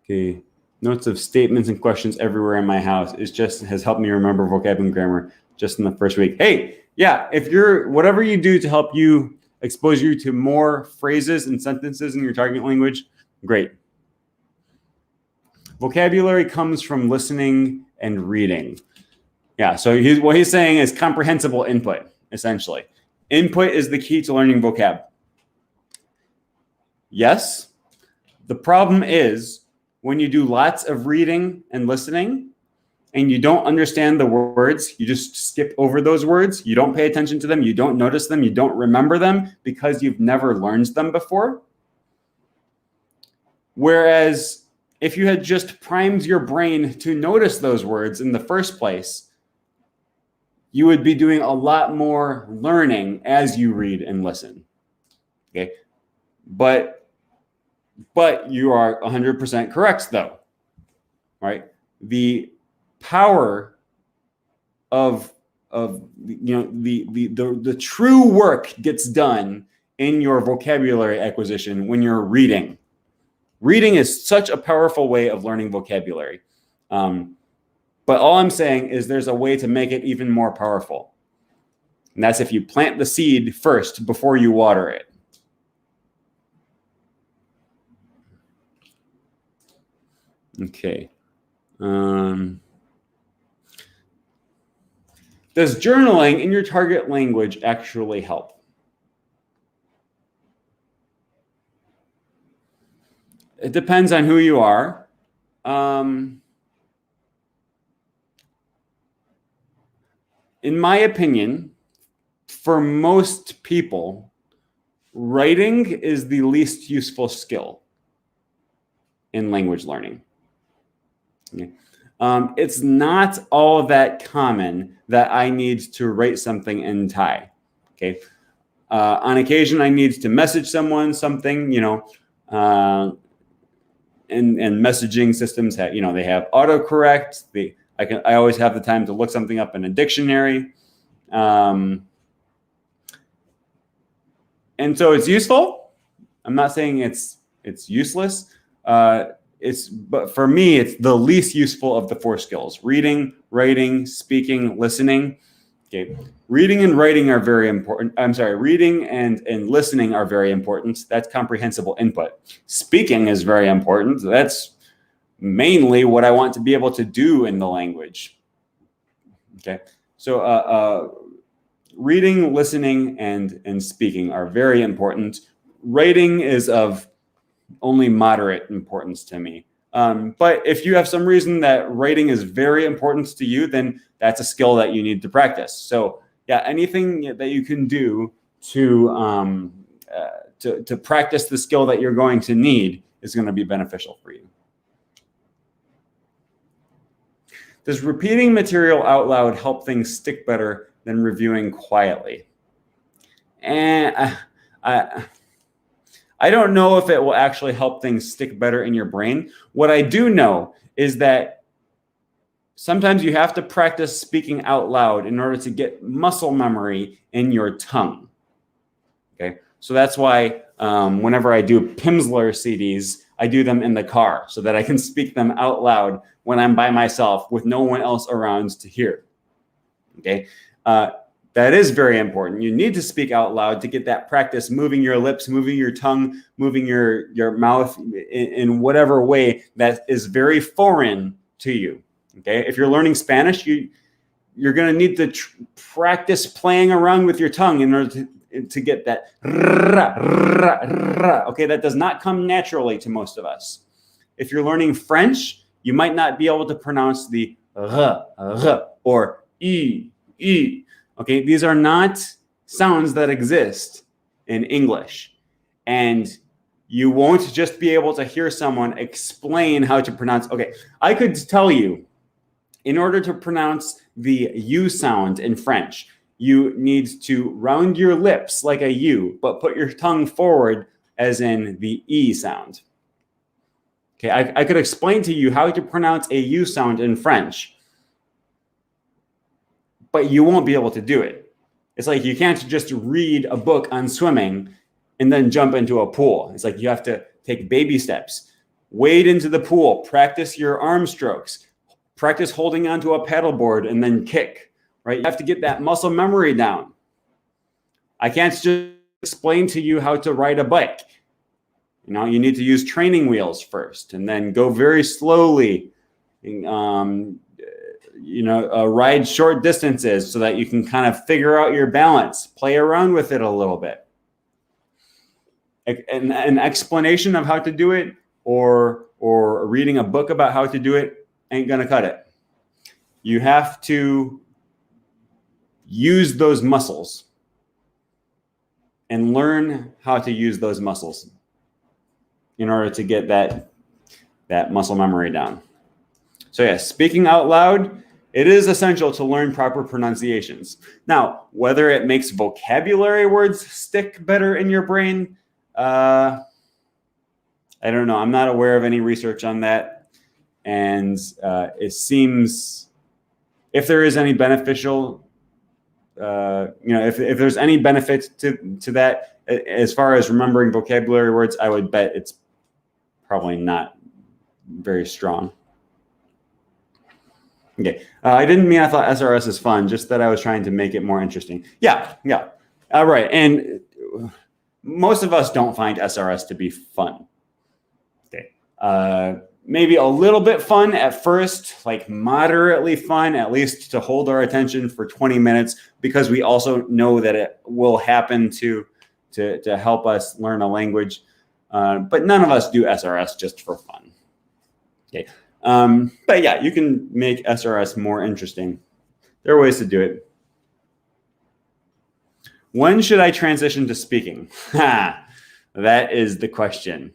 Okay. Notes of statements and questions everywhere in my house. It just has helped me remember vocabulary and grammar just in the first week. Hey, yeah, if you're, whatever you do to help you expose you to more phrases and sentences in your target language, great. Vocabulary comes from listening and reading. Yeah, so what he's saying is comprehensible input, essentially. Input is the key to learning vocab. Yes, the problem is when you do lots of reading and listening and you don't understand the words, you just skip over those words, you don't pay attention to them, you don't notice them, you don't remember them because you've never learned them before. Whereas if you had just primed your brain to notice those words in the first place, you would be doing a lot more learning as you read and listen. Okay, but you are 100% correct, though. Right? The power of the true work gets done in your vocabulary acquisition when you're reading. Reading is such a powerful way of learning vocabulary. But all I'm saying is there's a way to make it even more powerful. And that's if you plant the seed first before you water it. Okay. Does journaling in your target language actually help? It depends on who you are. In my opinion, for most people, writing is the least useful skill in language learning. Okay. It's not all that common that I need to write something in Thai. Okay. On occasion, I need to message someone something, and messaging systems have, they have autocorrect. I always have the time to look something up in a dictionary. And so it's useful. I'm not saying it's useless. But for me, it's the least useful of the four skills: reading, writing, speaking, listening. Okay. Reading and writing are very important. I'm sorry, reading and listening are very important. That's comprehensible input. Speaking is very important. That's mainly what I want to be able to do in the language. Okay. So reading, listening, and speaking are very important. Writing is of only moderate importance to me. But if you have some reason that writing is very important to you, then that's a skill that you need to practice. So yeah, anything that you can do to practice the skill that you're going to need is going to be beneficial for you. Does repeating material out loud help things stick better than reviewing quietly? And I don't know if it will actually help things stick better in your brain. What I do know is that sometimes you have to practice speaking out loud in order to get muscle memory in your tongue. Okay, so that's why whenever I do Pimsleur CDs, I do them in the car so that I can speak them out loud when I'm by myself with no one else around to hear. Okay. That is very important. You need to speak out loud to get that practice, moving your lips, moving your tongue, moving your mouth in whatever way that is very foreign to you. Okay, if you're learning Spanish, you're going to need to practice playing around with your tongue in order to get that. Okay, that does not come naturally to most of us. If you're learning French, you might not be able to pronounce the or e. Okay, these are not sounds that exist in English. And you won't just be able to hear someone explain how to pronounce. Okay, I could tell you, in order to pronounce the U sound in French, you need to round your lips like a U, but put your tongue forward as in the E sound. Okay, I could explain to you how to pronounce a U sound in French, but you won't be able to do it. It's like you can't just read a book on swimming and then jump into a pool. It's like you have to take baby steps, wade into the pool, practice your arm strokes, practice holding onto a paddleboard and then kick, right? You have to get that muscle memory down. I can't just explain to you how to ride a bike. You know, you need to use training wheels first and then go very slowly, ride short distances so that you can kind of figure out your balance, play around with it a little bit. An explanation of how to do it or reading a book about how to do it ain't going to cut it. You have to use those muscles and learn how to use those muscles in order to get that muscle memory down. So yeah, speaking out loud, it is essential to learn proper pronunciations. Now, whether it makes vocabulary words stick better in your brain, I don't know. I'm not aware of any research on that. And it seems, if there is any beneficial, if there's any benefit to that, as far as remembering vocabulary words, I would bet it's probably not very strong. Okay, I didn't mean I thought SRS is fun, just that I was trying to make it more interesting. Yeah. All right, and most of us don't find SRS to be fun. Okay, maybe a little bit fun at first, like moderately fun, at least to hold our attention for 20 minutes, because we also know that it will happen to help us learn a language. But none of us do SRS just for fun. Okay. But yeah, you can make SRS more interesting. There are ways to do it. When should I transition to speaking? That is the question.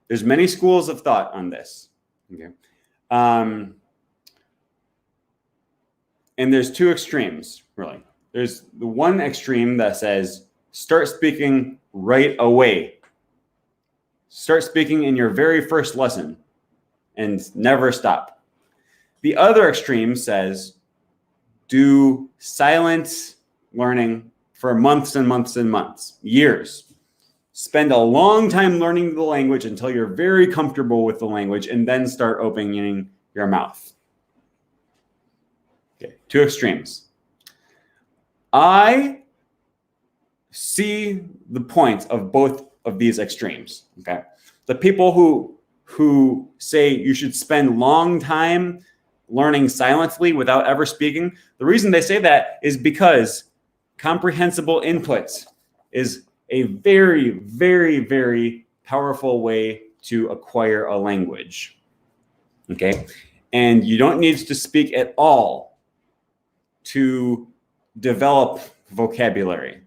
There's many schools of thought on this. Okay. And there's two extremes, really. There's the one extreme that says, start speaking right away. Start speaking in your very first lesson and never stop. The other extreme says, do silent learning for months and months and months, years. Spend a long time learning the language until you're very comfortable with the language and then start opening your mouth. Okay, two extremes. I see the point of both of these extremes. Okay, the people who say you should spend long time learning silently without ever speaking, the reason they say that is because comprehensible input is a very, very, very powerful way to acquire a language. Okay, and you don't need to speak at all to develop vocabulary.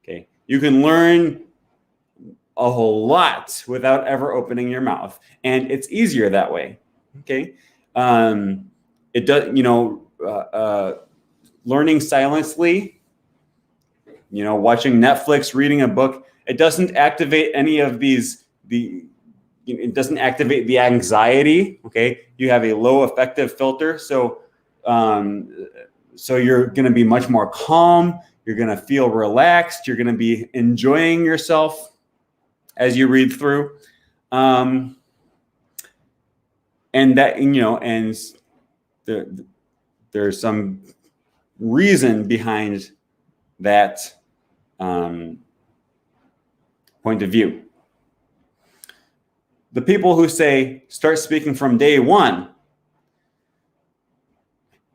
Okay, you can learn a whole lot without ever opening your mouth, and it's easier that way. Okay, it does. Learning silently, watching Netflix, reading a book, it doesn't activate any of these. It doesn't activate the anxiety. Okay, you have a low affective filter, so you're going to be much more calm. You're going to feel relaxed. You're going to be enjoying yourself as you read through. And that, and there's some reason behind that point of view. The people who say, start speaking from day one,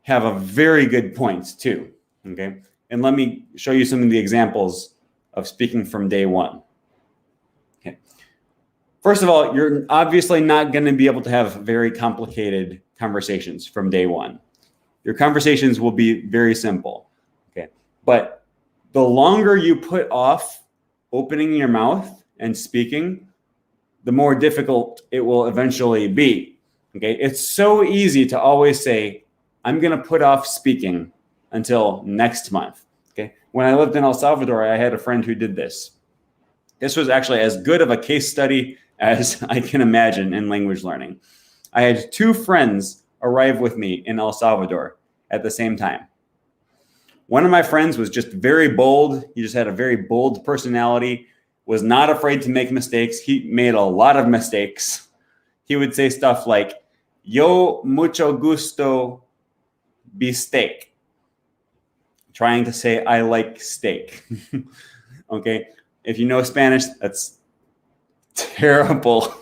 have a very good point too, okay? And let me show you some of the examples of speaking from day one. Okay. First of all, you're obviously not going to be able to have very complicated conversations from day one. Your conversations will be very simple, okay? But the longer you put off opening your mouth and speaking, the more difficult it will eventually be, okay? It's so easy to always say, I'm going to put off speaking until next month, okay? When I lived in El Salvador, I had a friend who did this. This was actually as good of a case study as I can imagine in language learning. I had 2 friends arrive with me in El Salvador at the same time. One of my friends was just very bold. He just had a very bold personality, was not afraid to make mistakes. He made a lot of mistakes. He would say stuff like, yo mucho gusto bistec, trying to say I like steak. Okay, if you know Spanish, that's terrible.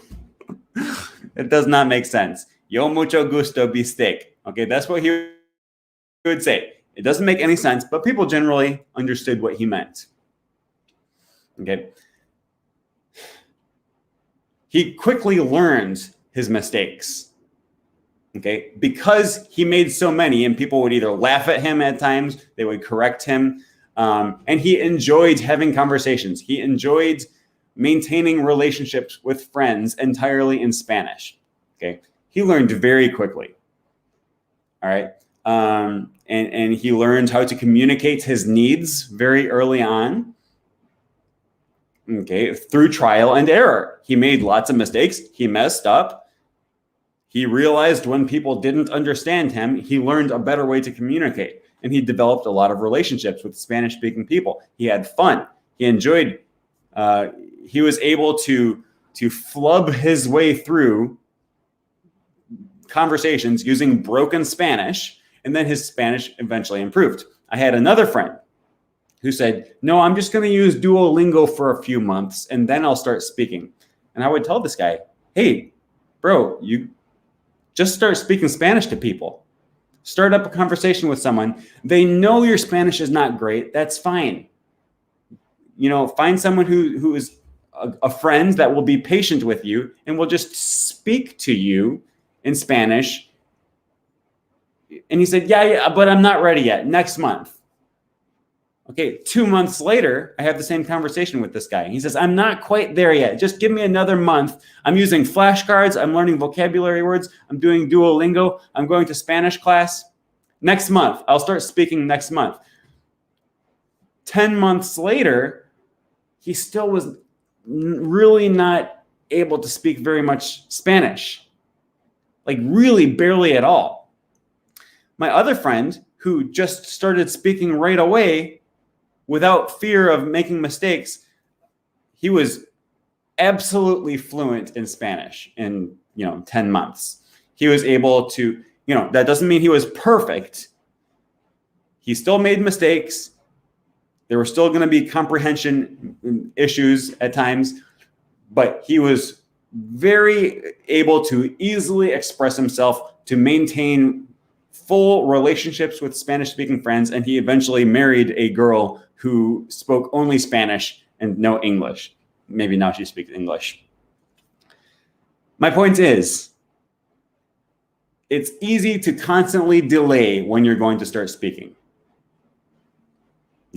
It does not make sense. Yo mucho gusto bistec. Okay, that's what he would say. It doesn't make any sense, but people generally understood what he meant. Okay. He quickly learned his mistakes. Okay, because he made so many, and people would either laugh at him at times, they would correct him, and he enjoyed having conversations. He enjoyed maintaining relationships with friends entirely in Spanish. Okay, he learned very quickly. All right, and he learned how to communicate his needs very early on. Okay, through trial and error. He made lots of mistakes. He messed up. He realized when people didn't understand him, he learned a better way to communicate. And he developed a lot of relationships with Spanish-speaking people. He had fun. He enjoyed, he was able to flub his way through conversations using broken Spanish, and then his Spanish eventually improved. I had another friend who said, no, I'm just going to use Duolingo for a few months, and then I'll start speaking. And I would tell this guy, hey, bro, you just start speaking Spanish to people. Start up a conversation with someone. They know your Spanish is not great. That's fine. You know, find someone who is a friend that will be patient with you and will just speak to you in Spanish. And he said, yeah, but I'm not ready yet. Next month. Okay, 2 months later, I have the same conversation with this guy. He says, I'm not quite there yet. Just give me another month. I'm using flashcards. I'm learning vocabulary words. I'm doing Duolingo. I'm going to Spanish class. Next month, I'll start speaking next month. 10 months later, he still was really not able to speak very much Spanish. Like really barely at all. My other friend, who just started speaking right away, without fear of making mistakes, he was absolutely fluent in Spanish in 10 months. He was able to, that doesn't mean he was perfect. He still made mistakes. There were still going to be comprehension issues at times, but he was very able to easily express himself, to maintain full relationships with Spanish-speaking friends, and he eventually married a girl who spoke only Spanish and no English. Maybe now she speaks English. My point is, it's easy to constantly delay when you're going to start speaking.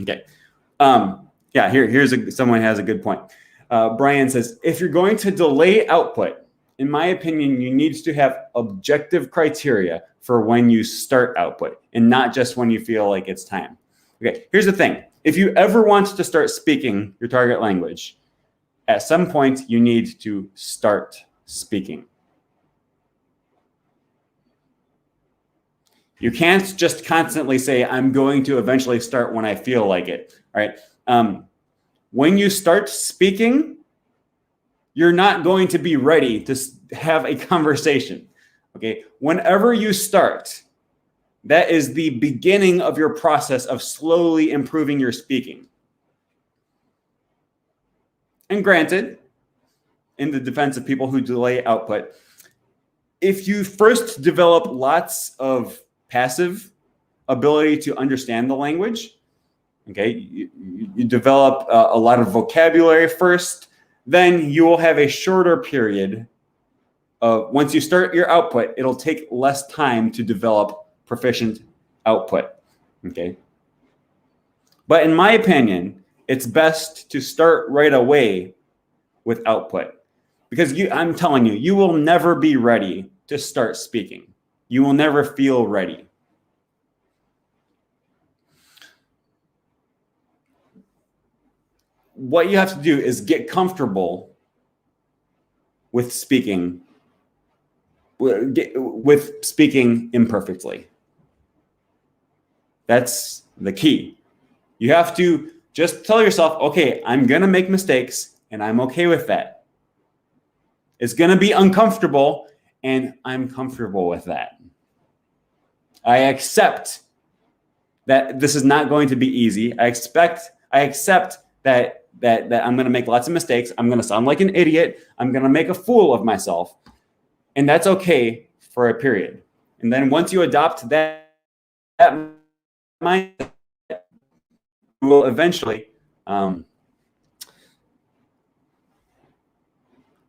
Okay. Yeah, here's someone has a good point. Brian says, if you're going to delay output, in my opinion, you need to have objective criteria for when you start output and not just when you feel like it's time. Okay, here's the thing. If you ever want to start speaking your target language, at some point you need to start speaking. You can't just constantly say, I'm going to eventually start when I feel like it. All right. When you start speaking, you're not going to be ready to have a conversation. Okay. Whenever you start, that is the beginning of your process of slowly improving your speaking. And granted, in the defense of people who delay output, if you first develop lots of passive ability to understand the language, okay, you develop a lot of vocabulary first, then you will have a shorter period of, once you start your output, it'll take less time to develop proficient output, okay? But in my opinion, it's best to start right away with output, because I'm telling you, you will never be ready to start speaking. You will never feel ready. what you have to do is get comfortable with speaking imperfectly. That's the key. You have to just tell yourself, okay, I'm going to make mistakes and I'm okay with that. It's going to be uncomfortable and I'm comfortable with that. I accept that this is not going to be easy. I accept that I'm going to make lots of mistakes. I'm going to sound like an idiot. I'm going to make a fool of myself. And that's okay for a period. And then once you adopt that mindset, you will eventually,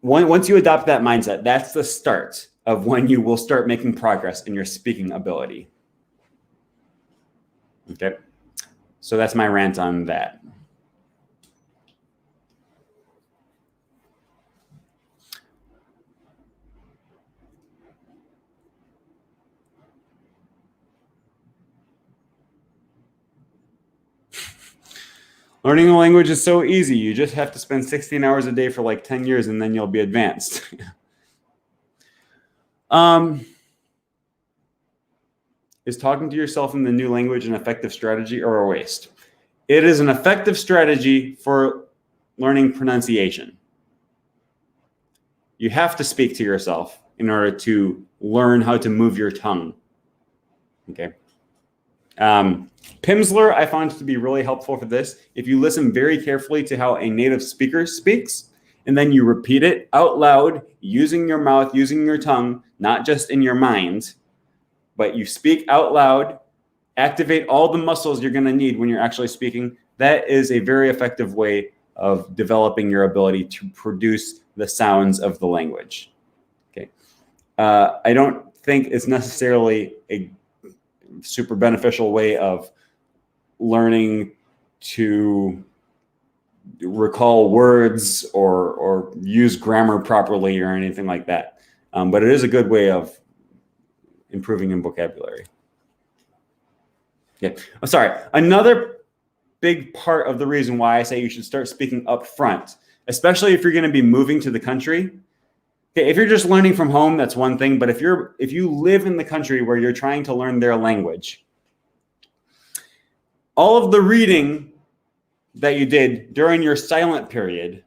once you adopt that mindset, that's the start of when you will start making progress in your speaking ability. Okay, so that's my rant on that. Learning a language is so easy. You just have to spend 16 hours a day for like 10 years and then you'll be advanced. Is talking to yourself in the new language an effective strategy or a waste? It is an effective strategy for learning pronunciation. You have to speak to yourself in order to learn how to move your tongue. Okay. Pimsleur I found to be really helpful for this. If you listen very carefully to how a native speaker speaks, and then you repeat it out loud, using your mouth, using your tongue, not just in your mind, but you speak out loud, activate all the muscles you're going to need when you're actually speaking. That is a very effective way of developing your ability to produce the sounds of the language. Okay. I don't think it's necessarily a super beneficial way of learning to recall words or use grammar properly or anything like that. But it is a good way of improving in vocabulary. Yeah. I'm sorry. Another big part of the reason why I say you should start speaking up front, especially if you're going to be moving to the country. Okay, if you're just learning from home, that's one thing. But if you live in the country where you're trying to learn their language, all of the reading that you did during your silent period,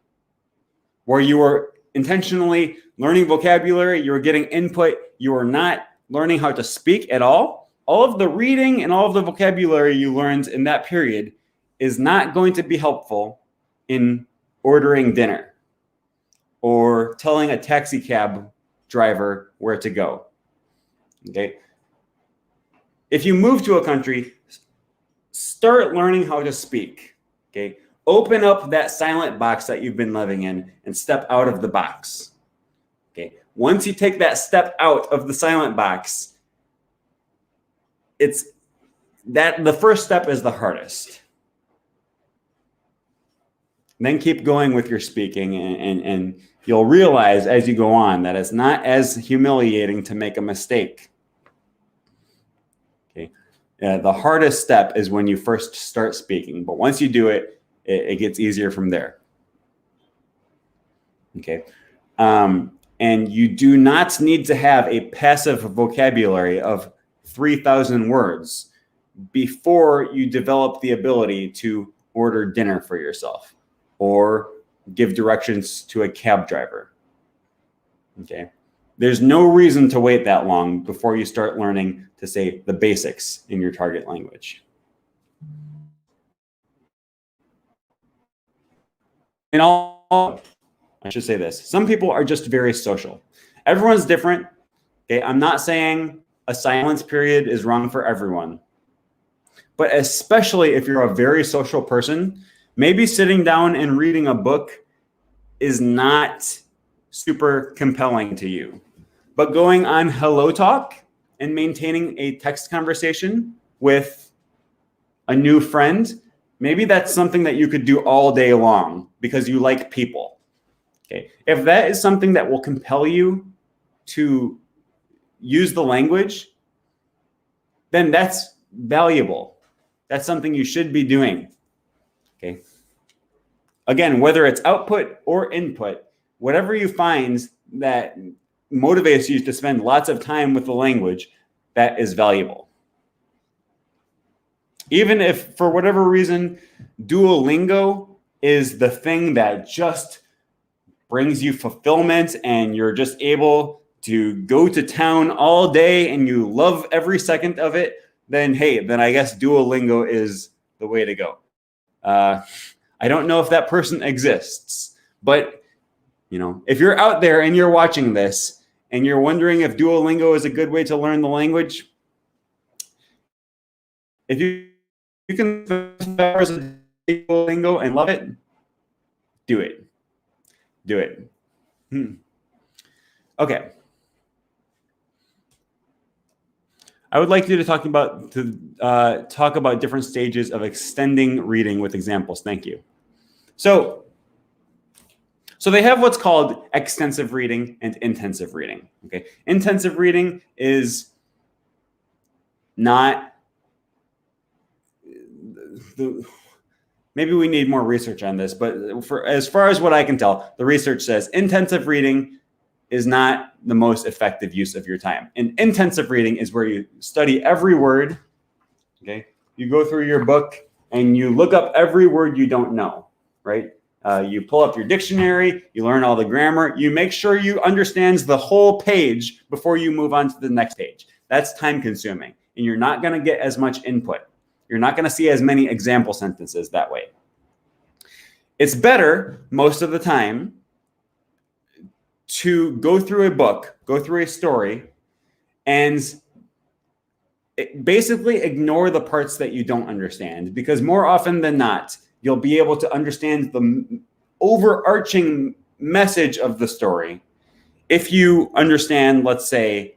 where you were intentionally learning vocabulary, you were getting input, you were not learning how to speak at all of the reading and all of the vocabulary you learned in that period is not going to be helpful in ordering dinner or telling a taxi cab driver where to go. Okay. If you move to a country, start learning how to speak. Okay. Open up that silent box that you've been living in and step out of the box. Okay. Once you take that step out of the silent box, it's that the first step is the hardest. Then keep going with your speaking, and you'll realize as you go on that it's not as humiliating to make a mistake. Okay. The hardest step is when you first start speaking, but once you do it, it gets easier from there. Okay. And you do not need to have a passive vocabulary of 3,000 words before you develop the ability to order dinner for yourself or give directions to a cab driver. Okay. There's no reason to wait that long before you start learning to say the basics in your target language. In all, I should say this. Some people are just very social. Everyone's different. Okay. I'm not saying a silence period is wrong for everyone. But especially if you're a very social person, maybe sitting down and reading a book is not super compelling to you. But going on Hello Talk and maintaining a text conversation with a new friend, maybe that's something that you could do all day long because you like people. Okay. If that is something that will compel you to use the language, then that's valuable. That's something you should be doing. Okay. Again, whether it's output or input, whatever you find that motivates you to spend lots of time with the language, that is valuable. Even if, for whatever reason, Duolingo is the thing that just brings you fulfillment and you're just able to go to town all day and you love every second of it, then hey, then I guess Duolingo is the way to go. I don't know if that person exists, but if you're out there and you're watching this and you're wondering if Duolingo is a good way to learn the language, if you can spend hours a day Duolingo and love it, do it. Do it. Okay. I would like you to talk about different stages of extending reading with examples. Thank you. So they have what's called extensive reading and intensive reading. Okay, intensive reading is not maybe we need more research on this, but as far as what I can tell, the research says intensive reading is not the most effective use of your time. And intensive reading is where you study every word. Okay, you go through your book and you look up every word you don't know, right? You pull up your dictionary, you learn all the grammar, you make sure you understand the whole page before you move on to the next page. That's time consuming, and you're not going to get as much input. You're not going to see as many example sentences that way. It's better most of the time to go through a book, go through a story, and basically ignore the parts that you don't understand, because more often than not, you'll be able to understand the overarching message of the story if you understand, let's say,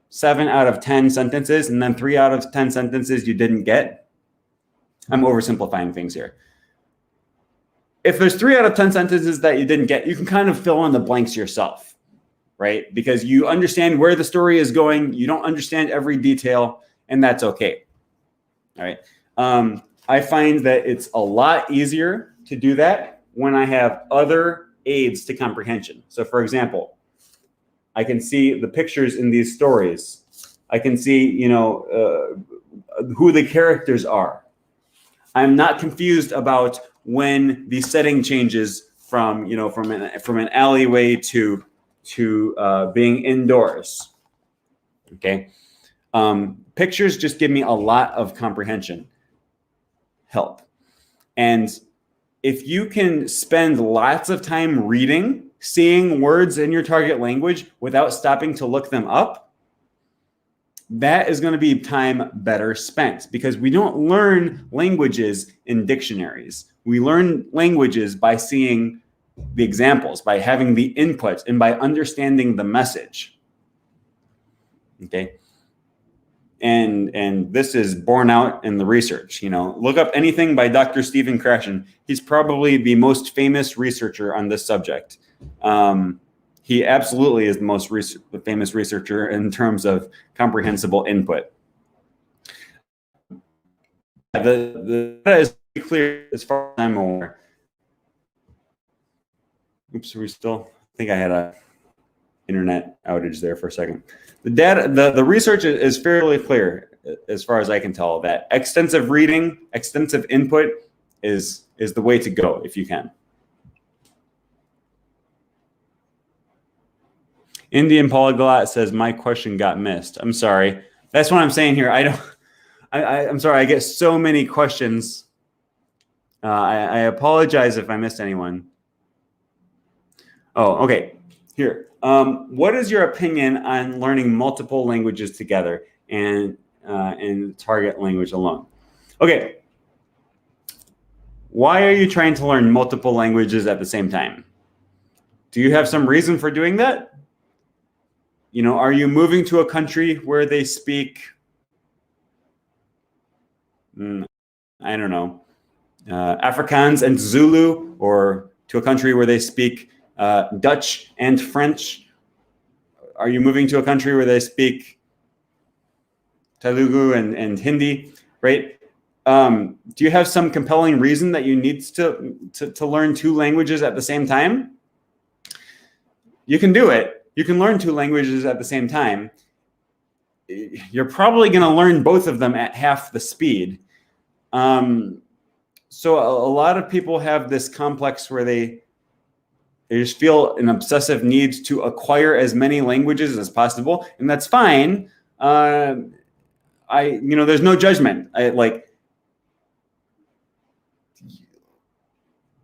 7 out of 10 sentences, and then 3 out of 10 sentences you didn't get. I'm oversimplifying things here. If there's 3 out of 10 sentences that you didn't get, you can kind of fill in the blanks yourself, right? Because you understand where the story is going. You don't understand every detail, and that's okay. All right. I find that it's a lot easier to do that when I have other aids to comprehension. So for example, I can see the pictures in these stories. I can see, who the characters are. I'm not confused about when the setting changes from an alleyway to being indoors. Okay. Pictures just give me a lot of comprehension help. And if you can spend lots of time reading, seeing words in your target language without stopping to look them up, that is going to be time better spent, because we don't learn languages in dictionaries. We learn languages by seeing the examples, by having the input, and by understanding the message. Okay. And this is borne out in the research. Look up anything by Dr. Stephen Krashen. He's probably the most famous researcher on this subject. He absolutely is the most famous researcher in terms of comprehensible input. The data is pretty clear as far as I'm aware. Oops, I think I had a internet outage there for a second. The research is fairly clear as far as I can tell, that extensive reading, extensive input is the way to go if you can. Indian Polyglot says, my question got missed. I'm sorry. That's what I'm saying here. I'm sorry. I get so many questions. I apologize if I missed anyone. Oh, okay. Here. What is your opinion on learning multiple languages together and in target language alone? Okay. Why are you trying to learn multiple languages at the same time? Do you have some reason for doing that? Are you moving to a country where they speak, I don't know, Afrikaans and Zulu, or to a country where they speak Dutch and French? Are you moving to a country where they speak Telugu and Hindi, right? Do you have some compelling reason that you need to learn 2 languages at the same time? You can do it. You can learn 2 languages at the same time. You're probably going to learn both of them at half the speed. So a lot of people have this complex where they just feel an obsessive need to acquire as many languages as possible, and that's fine. There's no judgment.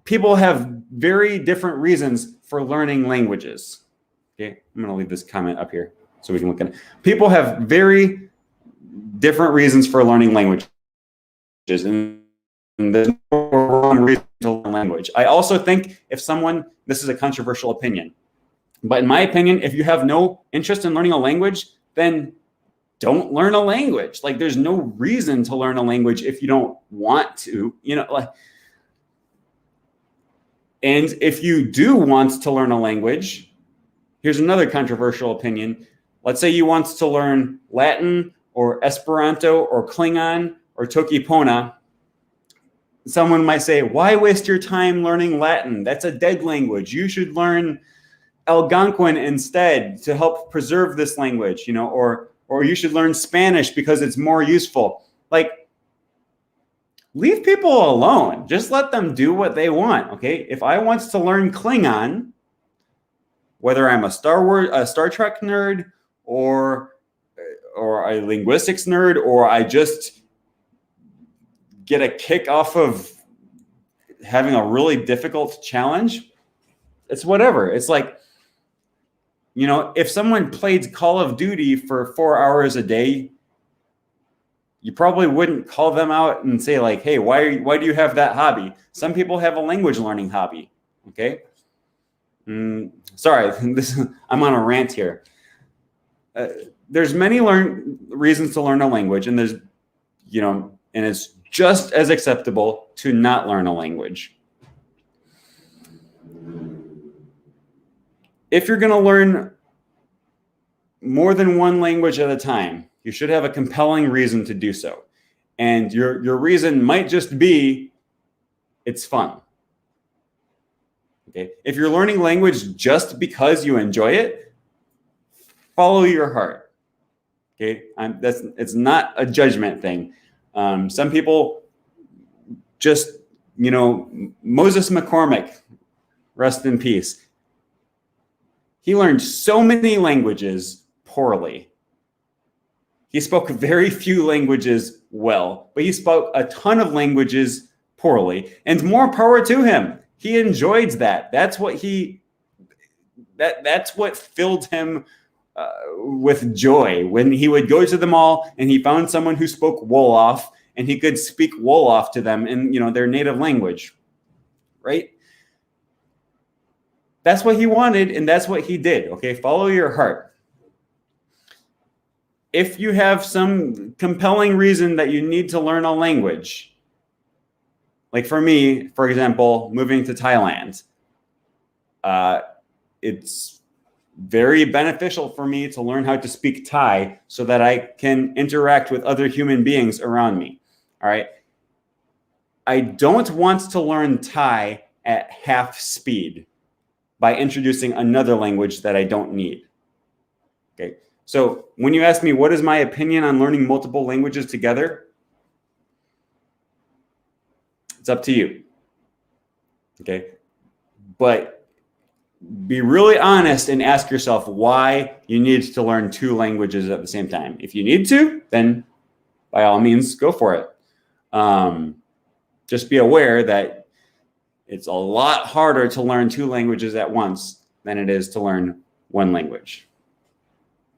People have very different reasons for learning languages. Okay, I'm going to leave this comment up here so we can look at it. People have very different reasons for learning languages, and there's no wrong reason to learn language. I also think if someone, this is a controversial opinion, but in my opinion, if you have no interest in learning a language, then don't learn a language. Like, there's no reason to learn a language if you don't want to, and if you do want to learn a language, here's another controversial opinion. Let's say you want to learn Latin or Esperanto or Klingon or Tokipona. Someone might say, why waste your time learning Latin? That's a dead language. You should learn Algonquin instead to help preserve this language, or you should learn Spanish because it's more useful. Leave people alone. Just let them do what they want, okay? If I want to learn Klingon, whether I'm a Star Trek nerd or a linguistics nerd, or I just get a kick off of having a really difficult challenge, it's whatever. It's like, if someone played Call of Duty for 4 hours a day, you probably wouldn't call them out and say like, hey, why do you have that hobby? Some people have a language learning hobby, okay? Sorry, I'm on a rant here. There's many reasons to learn a language, and there's, and it's just as acceptable to not learn a language. If you're going to learn more than one language at a time, you should have a compelling reason to do so. And your reason might just be it's fun. Okay? If you're learning language just because you enjoy it, follow your heart. Okay? It's not a judgment thing. Some people just, Moses McCormick, rest in peace. He learned so many languages poorly. He spoke very few languages well, but he spoke a ton of languages poorly, and more power to him. He enjoyed that. That's what filled him with joy when he would go to the mall and he found someone who spoke Wolof, and he could speak Wolof to them in their native language, right? That's what he wanted, and that's what he did. Okay, follow your heart. If you have some compelling reason that you need to learn a language, like for me, for example, moving to Thailand, it's very beneficial for me to learn how to speak Thai so that I can interact with other human beings around me. All right. I don't want to learn Thai at half speed by introducing another language that I don't need. Okay. So when you ask me, what is my opinion on learning multiple languages together? It's up to you. Okay. But be really honest and ask yourself why you need to learn 2 languages at the same time. If you need to, then by all means, go for it. Just be aware that it's a lot harder to learn 2 languages at once than it is to learn 1 language.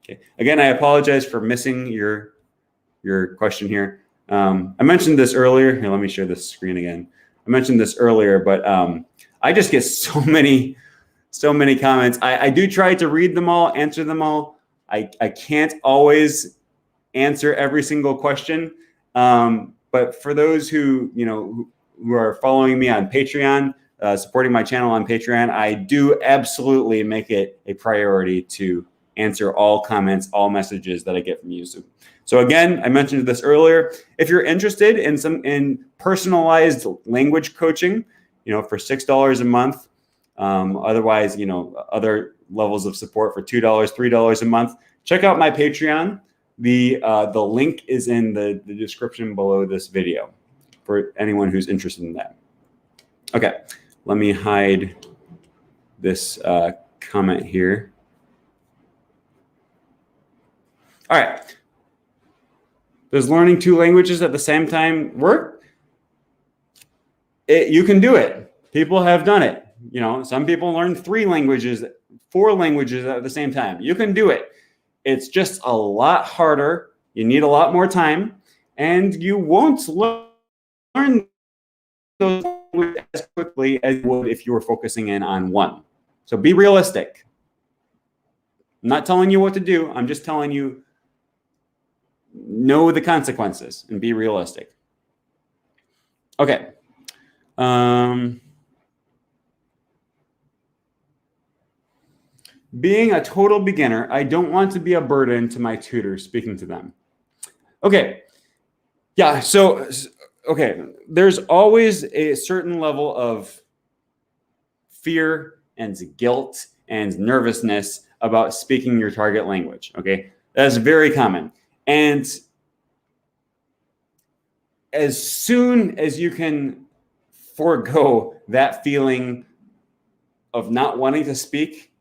Okay. Again, I apologize for missing your question here. I mentioned this earlier. Here, let me share this screen again. I mentioned this earlier, but I just get so many comments. I do try to read them all, answer them all. I can't always answer every single question. But for those who are following me on Patreon, supporting my channel on Patreon, I do absolutely make it a priority to answer all comments, all messages that I get from you. So again, I mentioned this earlier. If you're interested in personalized language coaching, for $6 a month, otherwise, other levels of support for $2, $3 a month, check out my Patreon. The link is in the description below this video for anyone who's interested in that. Okay, let me hide this comment here. All right. Does learning 2 languages at the same time work? You can do it. People have done it. Some people learn 3 languages, 4 languages at the same time. You can do it. It's just a lot harder. You need a lot more time, and you won't learn those languages as quickly as you would if you were focusing in on one. So be realistic. I'm not telling you what to do. I'm just telling you, know the consequences and be realistic. Okay. Being a total beginner, I don't want to be a burden to my tutors speaking to them. Okay. Yeah. So, okay. There's always a certain level of fear and guilt and nervousness about speaking your target language. Okay. That's very common. And as soon as you can forego that feeling of not wanting to speak,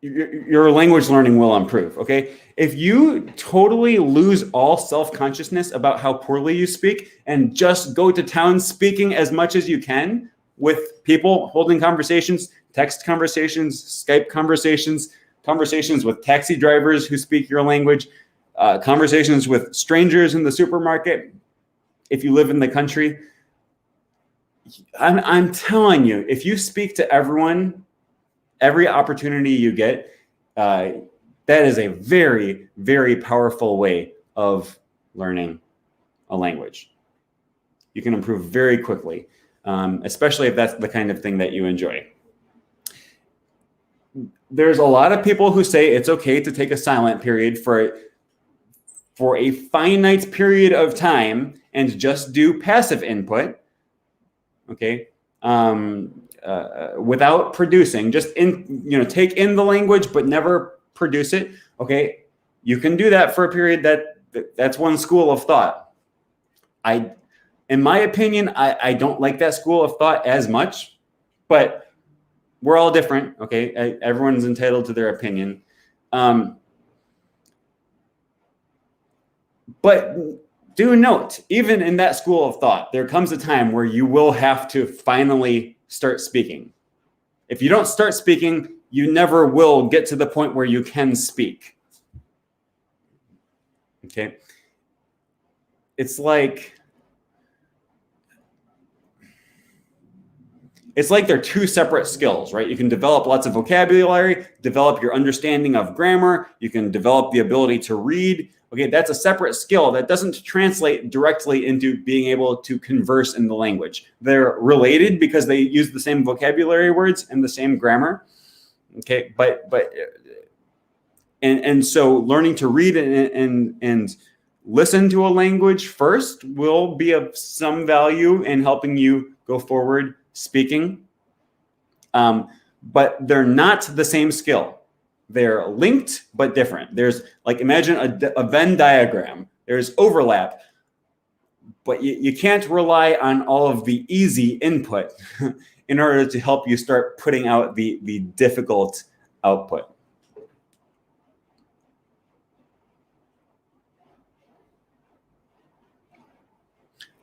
your language learning will improve, okay? If you totally lose all self-consciousness about how poorly you speak and just go to town speaking as much as you can with people, holding conversations, text conversations, Skype conversations, conversations with taxi drivers who speak your language, conversations with strangers in the supermarket, if you live in the country, I'm telling you, if you speak to everyone, every opportunity you get, that is a very, very powerful way of learning a language. You can improve very quickly, especially if that's the kind of thing that you enjoy. There's a lot of people who say it's okay to take a silent period for a finite period of time and just do passive input, okay? Without producing, just take in the language but never produce it. Okay, you can do that for a period. That's one school of thought. In my opinion, I don't like that school of thought as much, but we're all different. Okay, everyone's entitled to their opinion. But do note, even in that school of thought, there comes a time where you will have to finally start speaking. If you don't start speaking, you never will get to the point where you can speak. Okay? It's like they're 2 separate skills, right? You can develop lots of vocabulary, develop your understanding of grammar, you can develop the ability to read. Okay, that's a separate skill that doesn't translate directly into being able to converse in the language. They're related because they use the same vocabulary words and the same grammar. Okay, and so learning to read and listen to a language first will be of some value in helping you go forward speaking. But they're not the same skill. They're linked, but different. There's imagine a Venn diagram. There's overlap, but you can't rely on all of the easy input in order to help you start putting out the difficult output.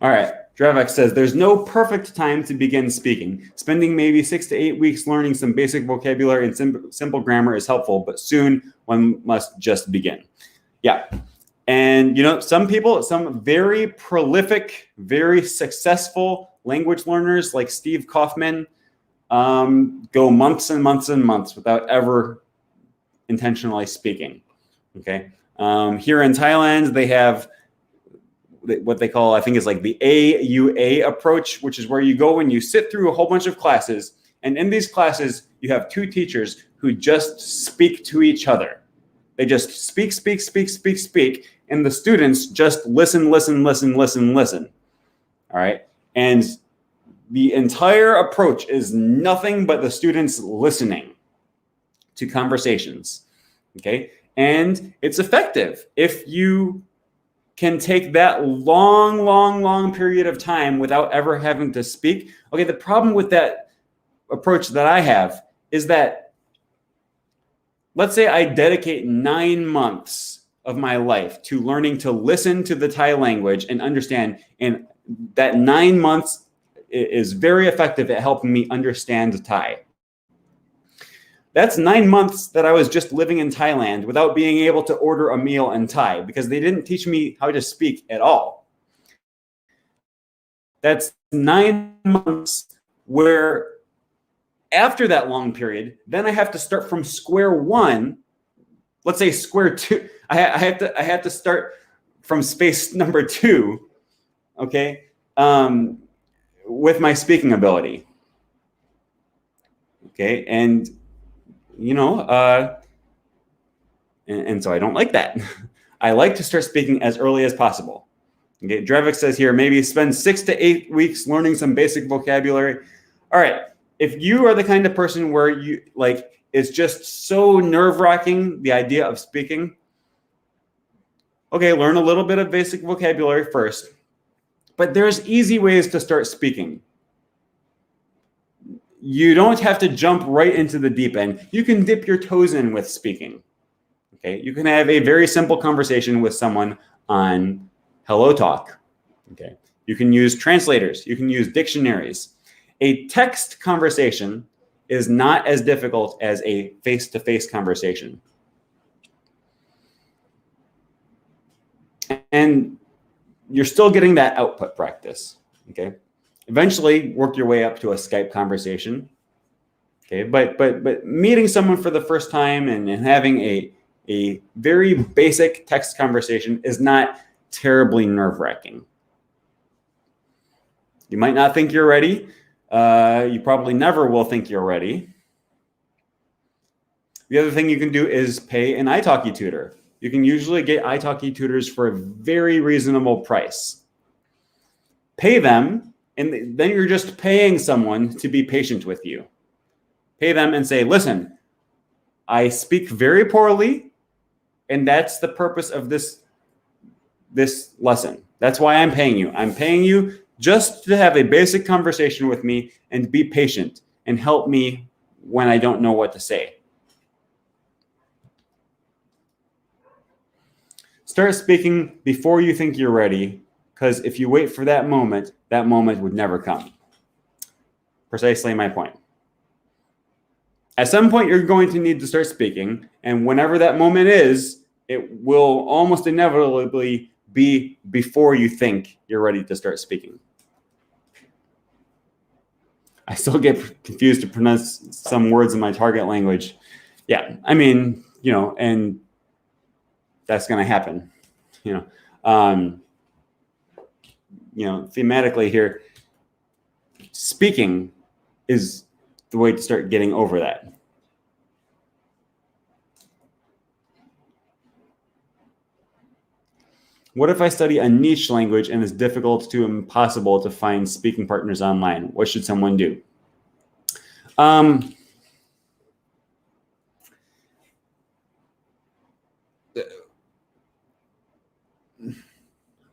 All right. Dravak says, there's no perfect time to begin speaking. Spending maybe 6 to 8 weeks learning some basic vocabulary and simple grammar is helpful, but soon one must just begin. Yeah. And, some people, some very prolific, very successful language learners like Steve Kaufman go months and months and months without ever intentionally speaking. Okay. Here in Thailand, they have what they call, I think is the AUA approach, which is where you go and you sit through a whole bunch of classes. And in these classes, you have 2 teachers who just speak to each other. They just speak, and the students just listen. All right. And the entire approach is nothing but the students listening to conversations. Okay. And it's effective if you can take that long period of time without ever having to speak. Okay. The problem with that approach that I have is that, let's say I dedicate 9 months of my life to learning to listen to the Thai language and understand, and that 9 months is very effective at helping me understand Thai. That's 9 months that I was just living in Thailand without being able to order a meal in Thai because they didn't teach me how to speak at all. That's 9 months where after that long period, then I have to start from square one. Let's say square two. I have to start from space number 2, okay, with my speaking ability. Okay, and you know, and so I don't like that. I like to start speaking as early as possible. Okay, Drevik says here, maybe spend 6 to 8 weeks learning some basic vocabulary. All right, if you are the kind of person where you like, it's just so nerve-wracking, the idea of speaking, okay, learn a little bit of basic vocabulary first, but there's easy ways to start speaking. You don't have to jump right into the deep end. You can dip your toes in with speaking. Okay, you can have a very simple conversation with someone on Hello Talk. Okay, you can use translators. You can use dictionaries. A text conversation is not as difficult as a face-to-face conversation. And you're still getting that output practice. Okay. Eventually work your way up to a Skype conversation. Okay, but meeting someone for the first time and having a very basic text conversation is not terribly nerve-wracking. You might not think you're ready. You probably never will think you're ready. The other thing you can do is pay an Italki tutor. You can usually get Italki tutors for a very reasonable price. Pay them, and then you're just paying someone to be patient with you. Pay them and say, listen, I speak very poorly, and that's the purpose of this lesson. That's why I'm paying you. I'm paying you just to have a basic conversation with me and be patient and help me when I don't know what to say. Start speaking before you think you're ready, because if you wait for that moment would never come. Precisely my point. At some point, you're going to need to start speaking, and whenever that moment is, it will almost inevitably be before you think you're ready to start speaking. I still get confused to pronounce some words in my target language. Yeah, I mean, you know, and that's going to happen. You know, thematically here, speaking is the way to start getting over that. What if I study a niche language and it's difficult to impossible to find speaking partners online? What should someone do?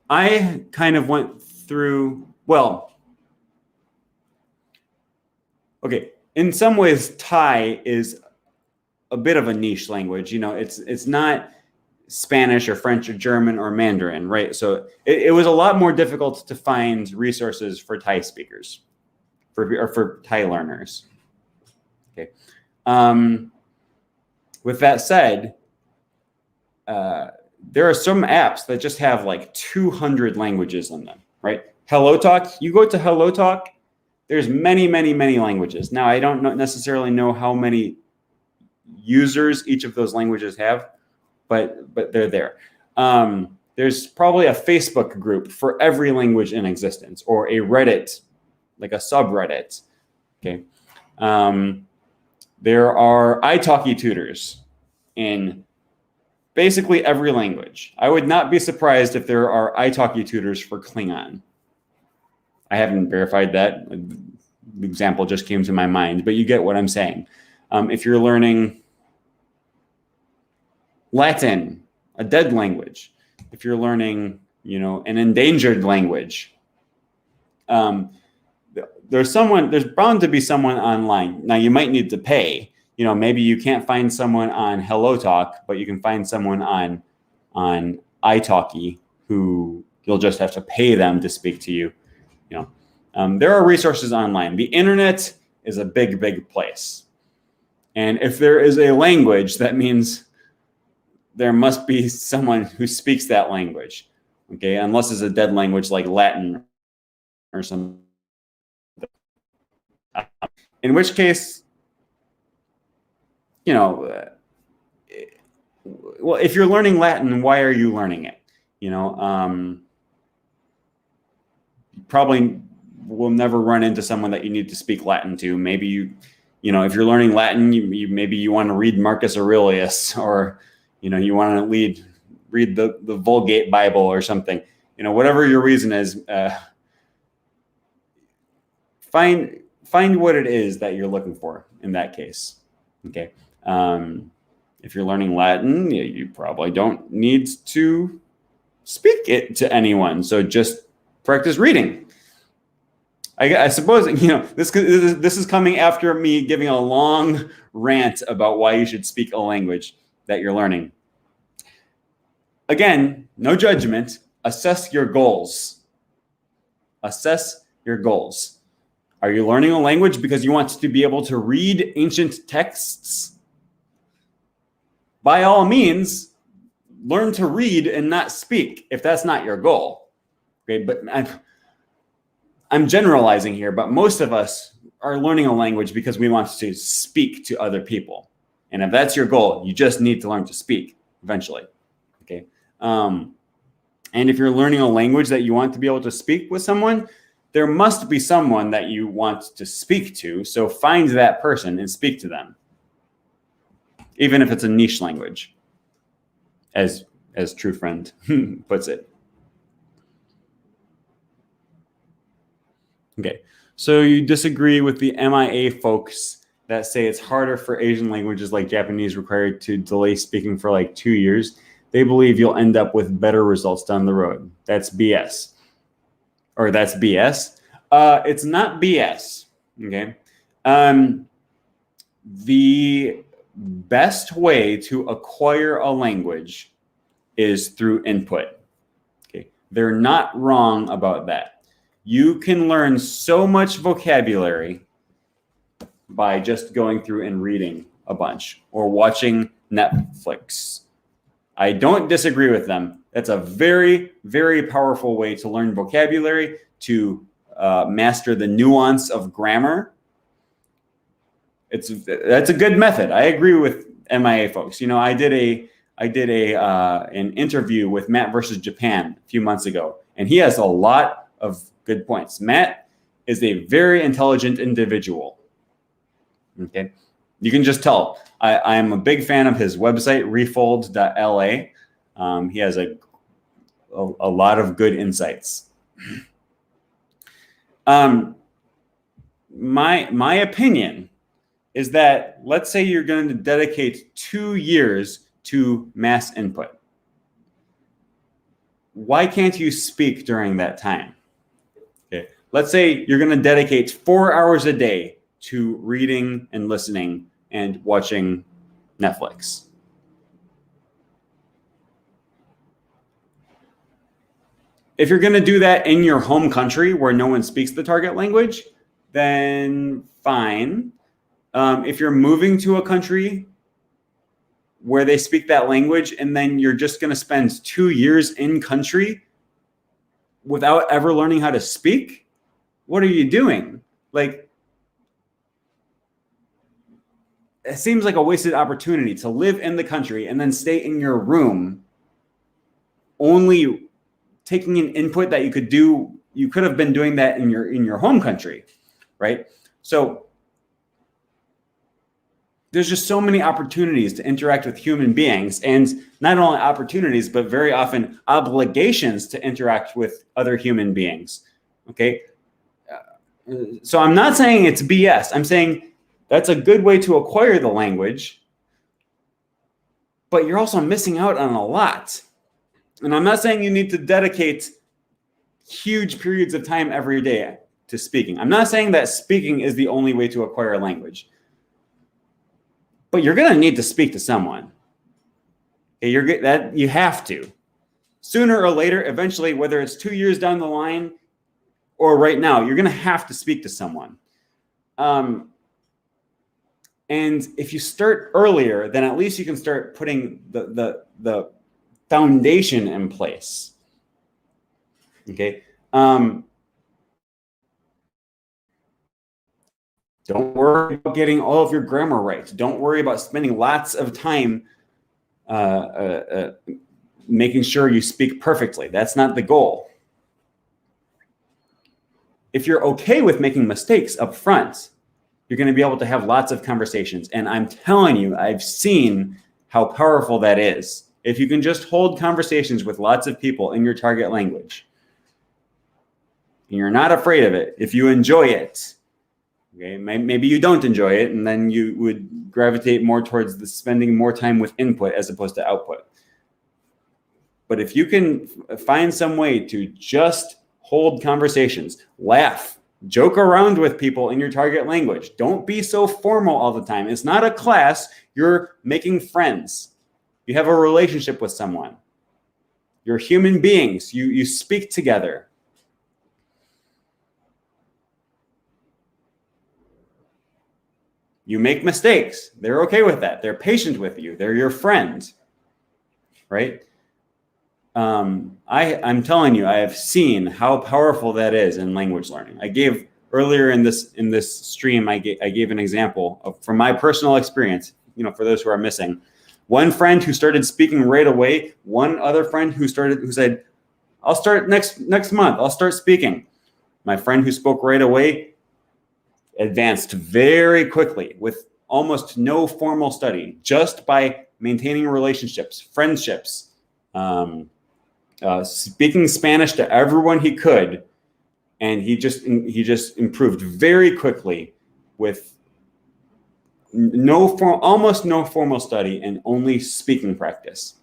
I kind of went through, well, okay, in some ways, Thai is a bit of a niche language. You know, it's not Spanish or French or German or Mandarin, right? So it was a lot more difficult to find resources for Thai speakers, for Thai learners. Okay. With that said, there are some apps that just have like 200 languages in them, right? Hello Talk, you go to Hello Talk, there's many languages. Now, I don't necessarily know how many users each of those languages have, but they're there. There's probably a Facebook group for every language in existence, or a Reddit, like a subreddit. Okay. There are Italki tutors in basically every language. I would not be surprised if there are Italki tutors for Klingon. I haven't verified that. The example just came to my mind, but you get what I'm saying. If you're learning Latin, a dead language, if you're learning, an endangered language, there's bound to be someone online. Now you might need to pay. Maybe you can't find someone on HelloTalk, but you can find someone on italki who you'll just have to pay them to speak to you. There are resources online. The internet is a big, big place. And if there is a language, that means there must be someone who speaks that language. Okay, unless it's a dead language like Latin or something. In which case, well, if you're learning Latin, why are you learning it? Probably will never run into someone that you need to speak Latin to. Maybe if you're learning Latin, maybe you want to read Marcus Aurelius, or you want to read the Vulgate Bible or something. Whatever your reason is, find what it is that you're looking for in that case. Okay. If you're learning Latin, you probably don't need to speak it to anyone. So just practice reading. I suppose, this is coming after me giving a long rant about why you should speak a language that you're learning. Again, no judgment. Assess your goals. Assess your goals. Are you learning a language because you want to be able to read ancient texts? By all means, learn to read and not speak if that's not your goal. Okay, but I'm generalizing here, but most of us are learning a language because we want to speak to other people. And if that's your goal, you just need to learn to speak eventually. Okay. And if you're learning a language that you want to be able to speak with someone, there must be someone that you want to speak to. So find that person and speak to them, even if it's a niche language, as True Friend puts it. Okay, so you disagree with the MIA folks that say it's harder for Asian languages like Japanese required to delay speaking for like 2 years. They believe you'll end up with better results down the road. That's BS. Or that's BS. It's not BS. Okay. The best way to acquire a language is through input. Okay. They're not wrong about that. You can learn so much vocabulary by just going through and reading a bunch or watching Netflix. I don't disagree with them. That's a very, very powerful way to learn vocabulary, to master the nuance of grammar. That's a good method. I agree with MIA folks. I did an interview with Matt versus Japan a few months ago, and he has a lot of good points. Matt is a very intelligent individual. Okay. You can just tell. I am a big fan of his website, refold.la. He has a lot of good insights. My opinion is that, let's say you're going to dedicate 2 years to mass input. Why can't you speak during that time? Okay. Let's say you're going to dedicate 4 hours a day to reading and listening and watching Netflix. If you're going to do that in your home country where no one speaks the target language, then fine. If you're moving to a country where they speak that language and then you're just going to spend 2 years in country without ever learning how to speak, what are you doing? It seems like a wasted opportunity to live in the country and then stay in your room only taking an input that you could have been doing that in your home country, right? So there's just so many opportunities to interact with human beings, and not only opportunities, but very often obligations to interact with other human beings. Okay. So I'm not saying it's BS. I'm saying that's a good way to acquire the language, but you're also missing out on a lot. And I'm not saying you need to dedicate huge periods of time every day to speaking. I'm not saying that speaking is the only way to acquire a language. But you're going to need to speak to someone. Okay, you have to. Sooner or later, eventually, whether it's 2 years down the line or right now, you're going to have to speak to someone. And if you start earlier, then at least you can start putting the foundation in place. Okay. Don't worry about getting all of your grammar right. Don't worry about spending lots of time making sure you speak perfectly. That's not the goal. If you're okay with making mistakes up front, you're going to be able to have lots of conversations. And I'm telling you, I've seen how powerful that is. If you can just hold conversations with lots of people in your target language, and you're not afraid of it, if you enjoy it, okay, maybe you don't enjoy it, and then you would gravitate more towards the spending more time with input as opposed to output. But if you can find some way to just hold conversations, laugh, joke around with people in your target language, don't be so formal all the time. It's not a class. You're making friends. You have a relationship with someone. You're human beings. You speak together. You make mistakes. They're okay with that. They're patient with you. They're your friend, right? I'm telling you, I have seen how powerful that is in language learning. I gave earlier in this stream, I gave an example from my personal experience. For those who are missing, one friend who started speaking right away. One other friend who said, "I'll start next month. I'll start speaking." My friend who spoke right away advanced very quickly with almost no formal study, just by maintaining relationships, friendships, speaking Spanish to everyone he could, and he just improved very quickly with almost no formal study and only speaking practice.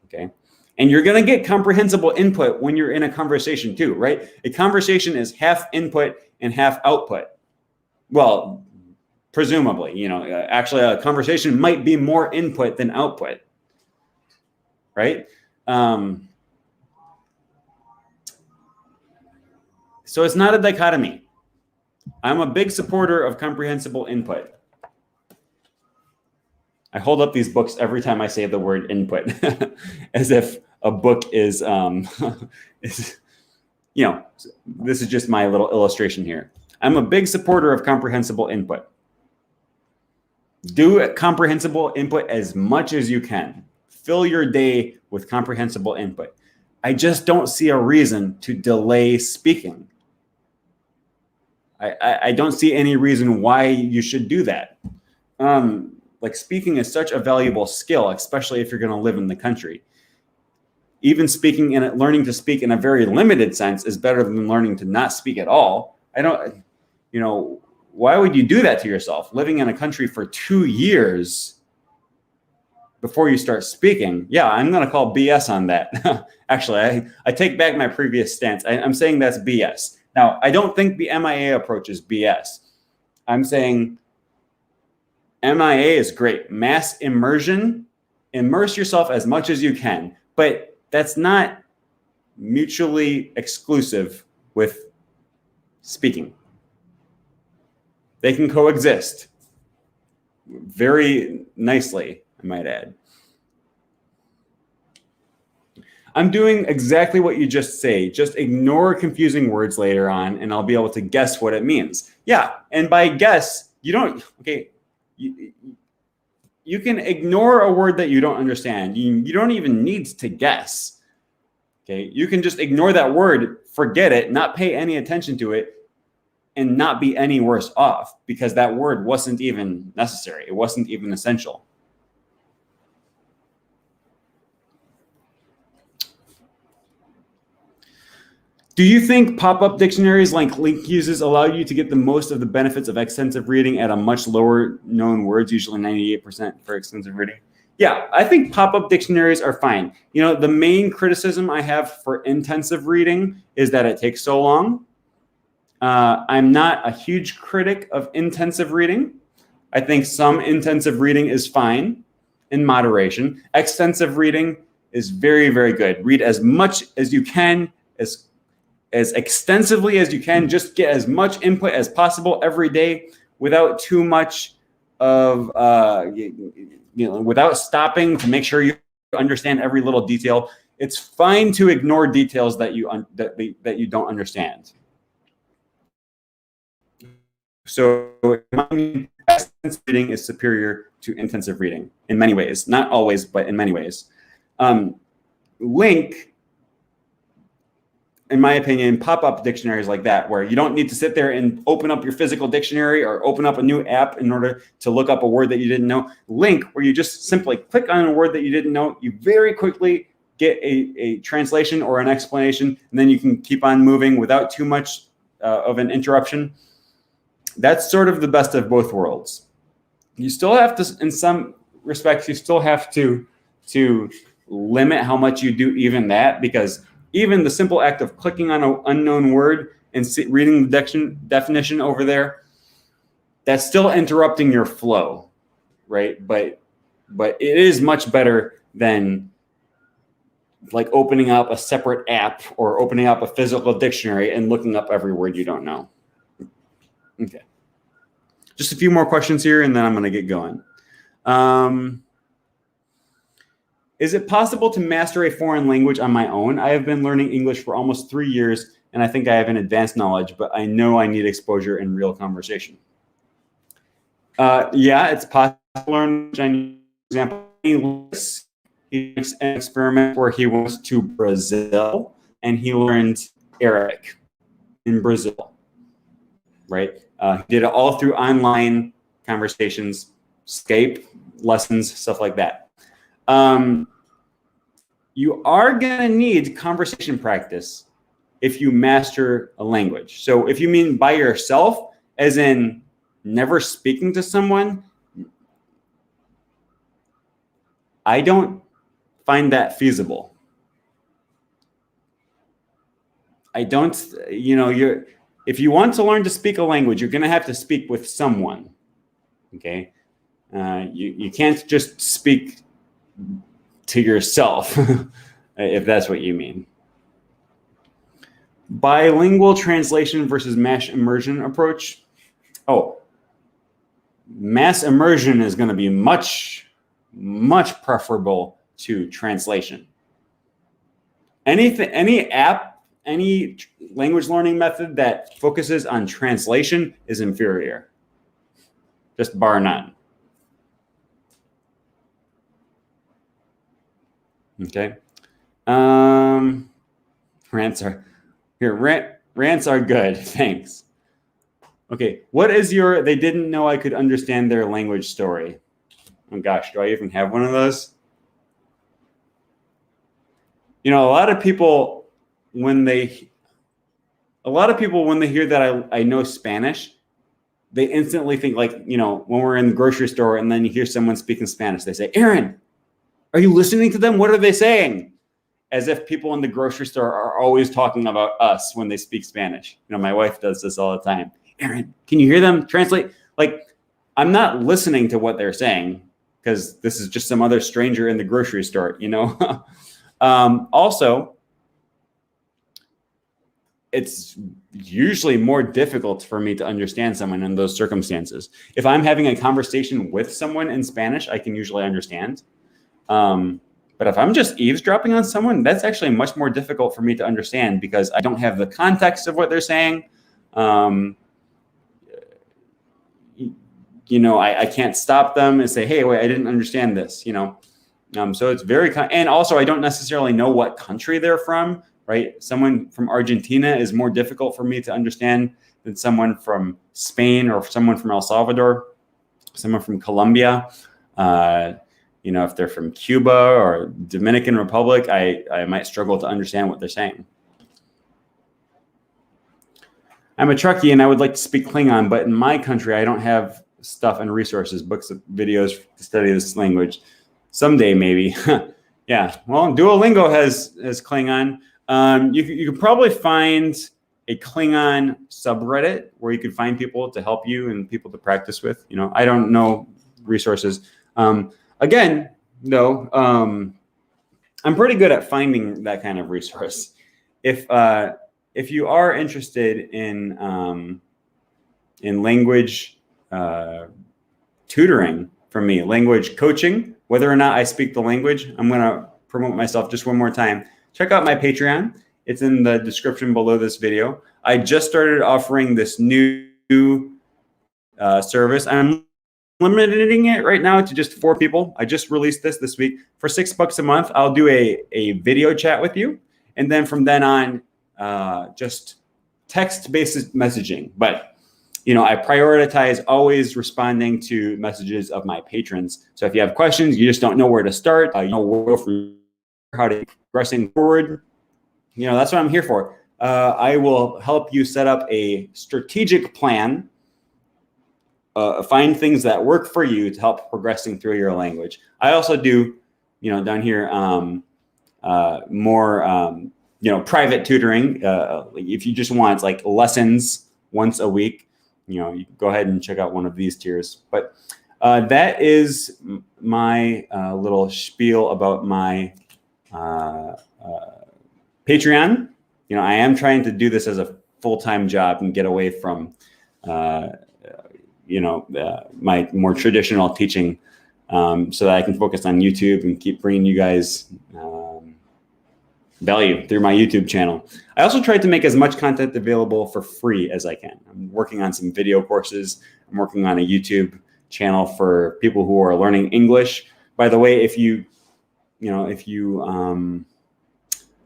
Okay. And you're going to get comprehensible input when you're in a conversation too, right? A conversation is half input and half output. Well, presumably, actually a conversation might be more input than output, right? So it's not a dichotomy. I'm a big supporter of comprehensible input. I hold up these books every time I say the word input, as if a book is, this is just my little illustration here. I'm a big supporter of comprehensible input. Do comprehensible input as much as you can. Fill your day with comprehensible input. I just don't see a reason to delay speaking. I don't see any reason why you should do that. Like, speaking is such a valuable skill, especially if you're going to live in the country. Even speaking and learning to speak in a very limited sense is better than learning to not speak at all. Why would you do that to yourself? Living in a country for 2 years before you start speaking. Yeah, I'm going to call BS on that. Actually, I take back my previous stance. I'm saying that's BS. Now, I don't think the MIA approach is BS. I'm saying MIA is great. Mass immersion, immerse yourself as much as you can, but that's not mutually exclusive with speaking. They can coexist very nicely, I might add. I'm doing exactly what you just say. Just ignore confusing words later on, and I'll be able to guess what it means. Yeah, and by guess, you can ignore a word that you don't understand. You don't even need to guess. Okay, you can just ignore that word, forget it, not pay any attention to it, and not be any worse off because that word wasn't even necessary. It wasn't even essential. Do you think pop-up dictionaries like link uses allow you to get the most of the benefits of extensive reading at a much lower known words, usually 98% for extensive reading? Yeah, I think pop-up dictionaries are fine. You know, the main criticism I have for intensive reading is that it takes so long. I'm not a huge critic of intensive reading. I think some intensive reading is fine in moderation. Extensive reading is very, very good. Read as much as you can, as extensively as you can. Just get as much input as possible every day without too much of, without stopping to make sure you understand every little detail. It's fine to ignore details that you don't understand. So extensive reading is superior to intensive reading in many ways. Not always, but in many ways. Link, in my opinion, pop-up dictionaries like that, where you don't need to sit there and open up your physical dictionary or open up a new app in order to look up a word that you didn't know. Link, where you just simply click on a word that you didn't know, you very quickly get a translation or an explanation, and then you can keep on moving without too much of an interruption. That's sort of the best of both worlds. You still have to, in some respects, you still have to limit how much you do even that, because even the simple act of clicking on an unknown word and reading the definition over there, that's still interrupting your flow, right? But it is much better than like opening up a separate app or opening up a physical dictionary and looking up every word you don't know. Okay. Just a few more questions here, and then I'm going to get going. Is it possible to master a foreign language on my own? I have been learning English for almost 3 years, and I think I have an advanced knowledge, but I know I need exposure in real conversation. Yeah, it's possible to learn. For example, he makes an experiment where he went to Brazil and he learned Arabic in Brazil, right? He did it all through online conversations, Skype, lessons, stuff like that. You are going to need conversation practice if you master a language. So if you mean by yourself, as in never speaking to someone, I don't find that feasible. I don't, if you want to learn to speak a language, you're going to have to speak with someone, okay? You can't just speak to yourself, if that's what you mean. Bilingual translation versus mass immersion approach. Oh, mass immersion is going to be much, much preferable to translation. Any app, any language learning method that focuses on translation is inferior, just bar none. Okay. Rants are good. Thanks. Okay. What is your, they didn't know I could understand their language story? Oh gosh, do I even have one of those? A lot of people, when they hear that I know Spanish, they instantly think like, when we're in the grocery store and then you hear someone speaking Spanish, they say, Aaron, are you listening to them? What are they saying? As if people in the grocery store are always talking about us when they speak Spanish. My wife does this all the time. Aaron, can you hear them translate? Like, I'm not listening to what they're saying because this is just some other stranger in the grocery store, Also, it's usually more difficult for me to understand someone in those circumstances. If I'm having a conversation with someone in Spanish, I can usually understand. But if I'm just eavesdropping on someone, that's actually much more difficult for me to understand because I don't have the context of what they're saying. I can't stop them and say, hey, wait, I didn't understand this, So it's very, and also I don't necessarily know what country they're from, right? Someone from Argentina is more difficult for me to understand than someone from Spain or someone from El Salvador, someone from Colombia. You know, if they're from Cuba or Dominican Republic, I might struggle to understand what they're saying. I'm a Trekkie and I would like to speak Klingon, but in my country, I don't have stuff and resources, books, videos to study this language. Someday, maybe. Yeah, well, Duolingo has Klingon. You could probably find a Klingon subreddit where you could find people to help you and people to practice with. You know, I don't know resources. Again, though, I'm pretty good at finding that kind of resource. If you are interested in language tutoring from me, language coaching, whether or not I speak the language, I'm going to promote myself just one more time. Check out my Patreon. It's in the description below this video. I just started offering this new service. I'm limiting it right now to just 4 people. I just released this week. For $6 a month, I'll do a video chat with you. And then from then on, just text-based messaging. But you know, I prioritize always responding to messages of my patrons. So if you have questions, you just don't know where to start, you know where from how to progressing forward, you know, that's what I'm here for. I will help you set up a strategic plan, find things that work for you to help progressing through your language. I also do, you know, down here, more, you know, private tutoring. If you just want like lessons once a week, you know, you can go ahead and check out one of these tiers. But that is my little spiel about my Patreon. You know, I am trying to do this as a full-time job and get away from, you know, my more traditional teaching, so that I can focus on YouTube and keep bringing you guys value through my YouTube channel. I also tried to make as much content available for free as I can. I'm working on some video courses. I'm working on a YouTube channel for people who are learning English. By the way, if you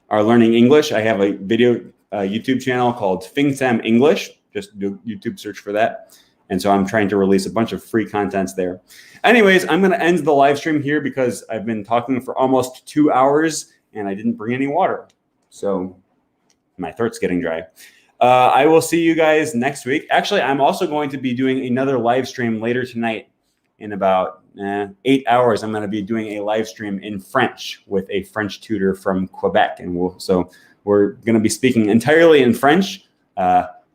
are learning English, I have a video YouTube channel called Fingsam English. Just do YouTube search for that. And so I'm trying to release a bunch of free contents there. Anyways, I'm going to end the live stream here because I've been talking for almost 2 hours and I didn't bring any water. So my throat's getting dry. I will see you guys next week. Actually, I'm also going to be doing another live stream later tonight. In about 8 hours, I'm going to be doing a live stream in French with a French tutor from Quebec. And so we're going to be speaking entirely in French.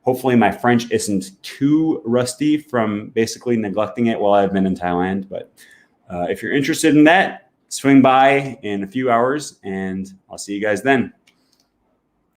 Hopefully my French isn't too rusty from basically neglecting it while I've been in Thailand. But if you're interested in that, swing by in a few hours and I'll see you guys then.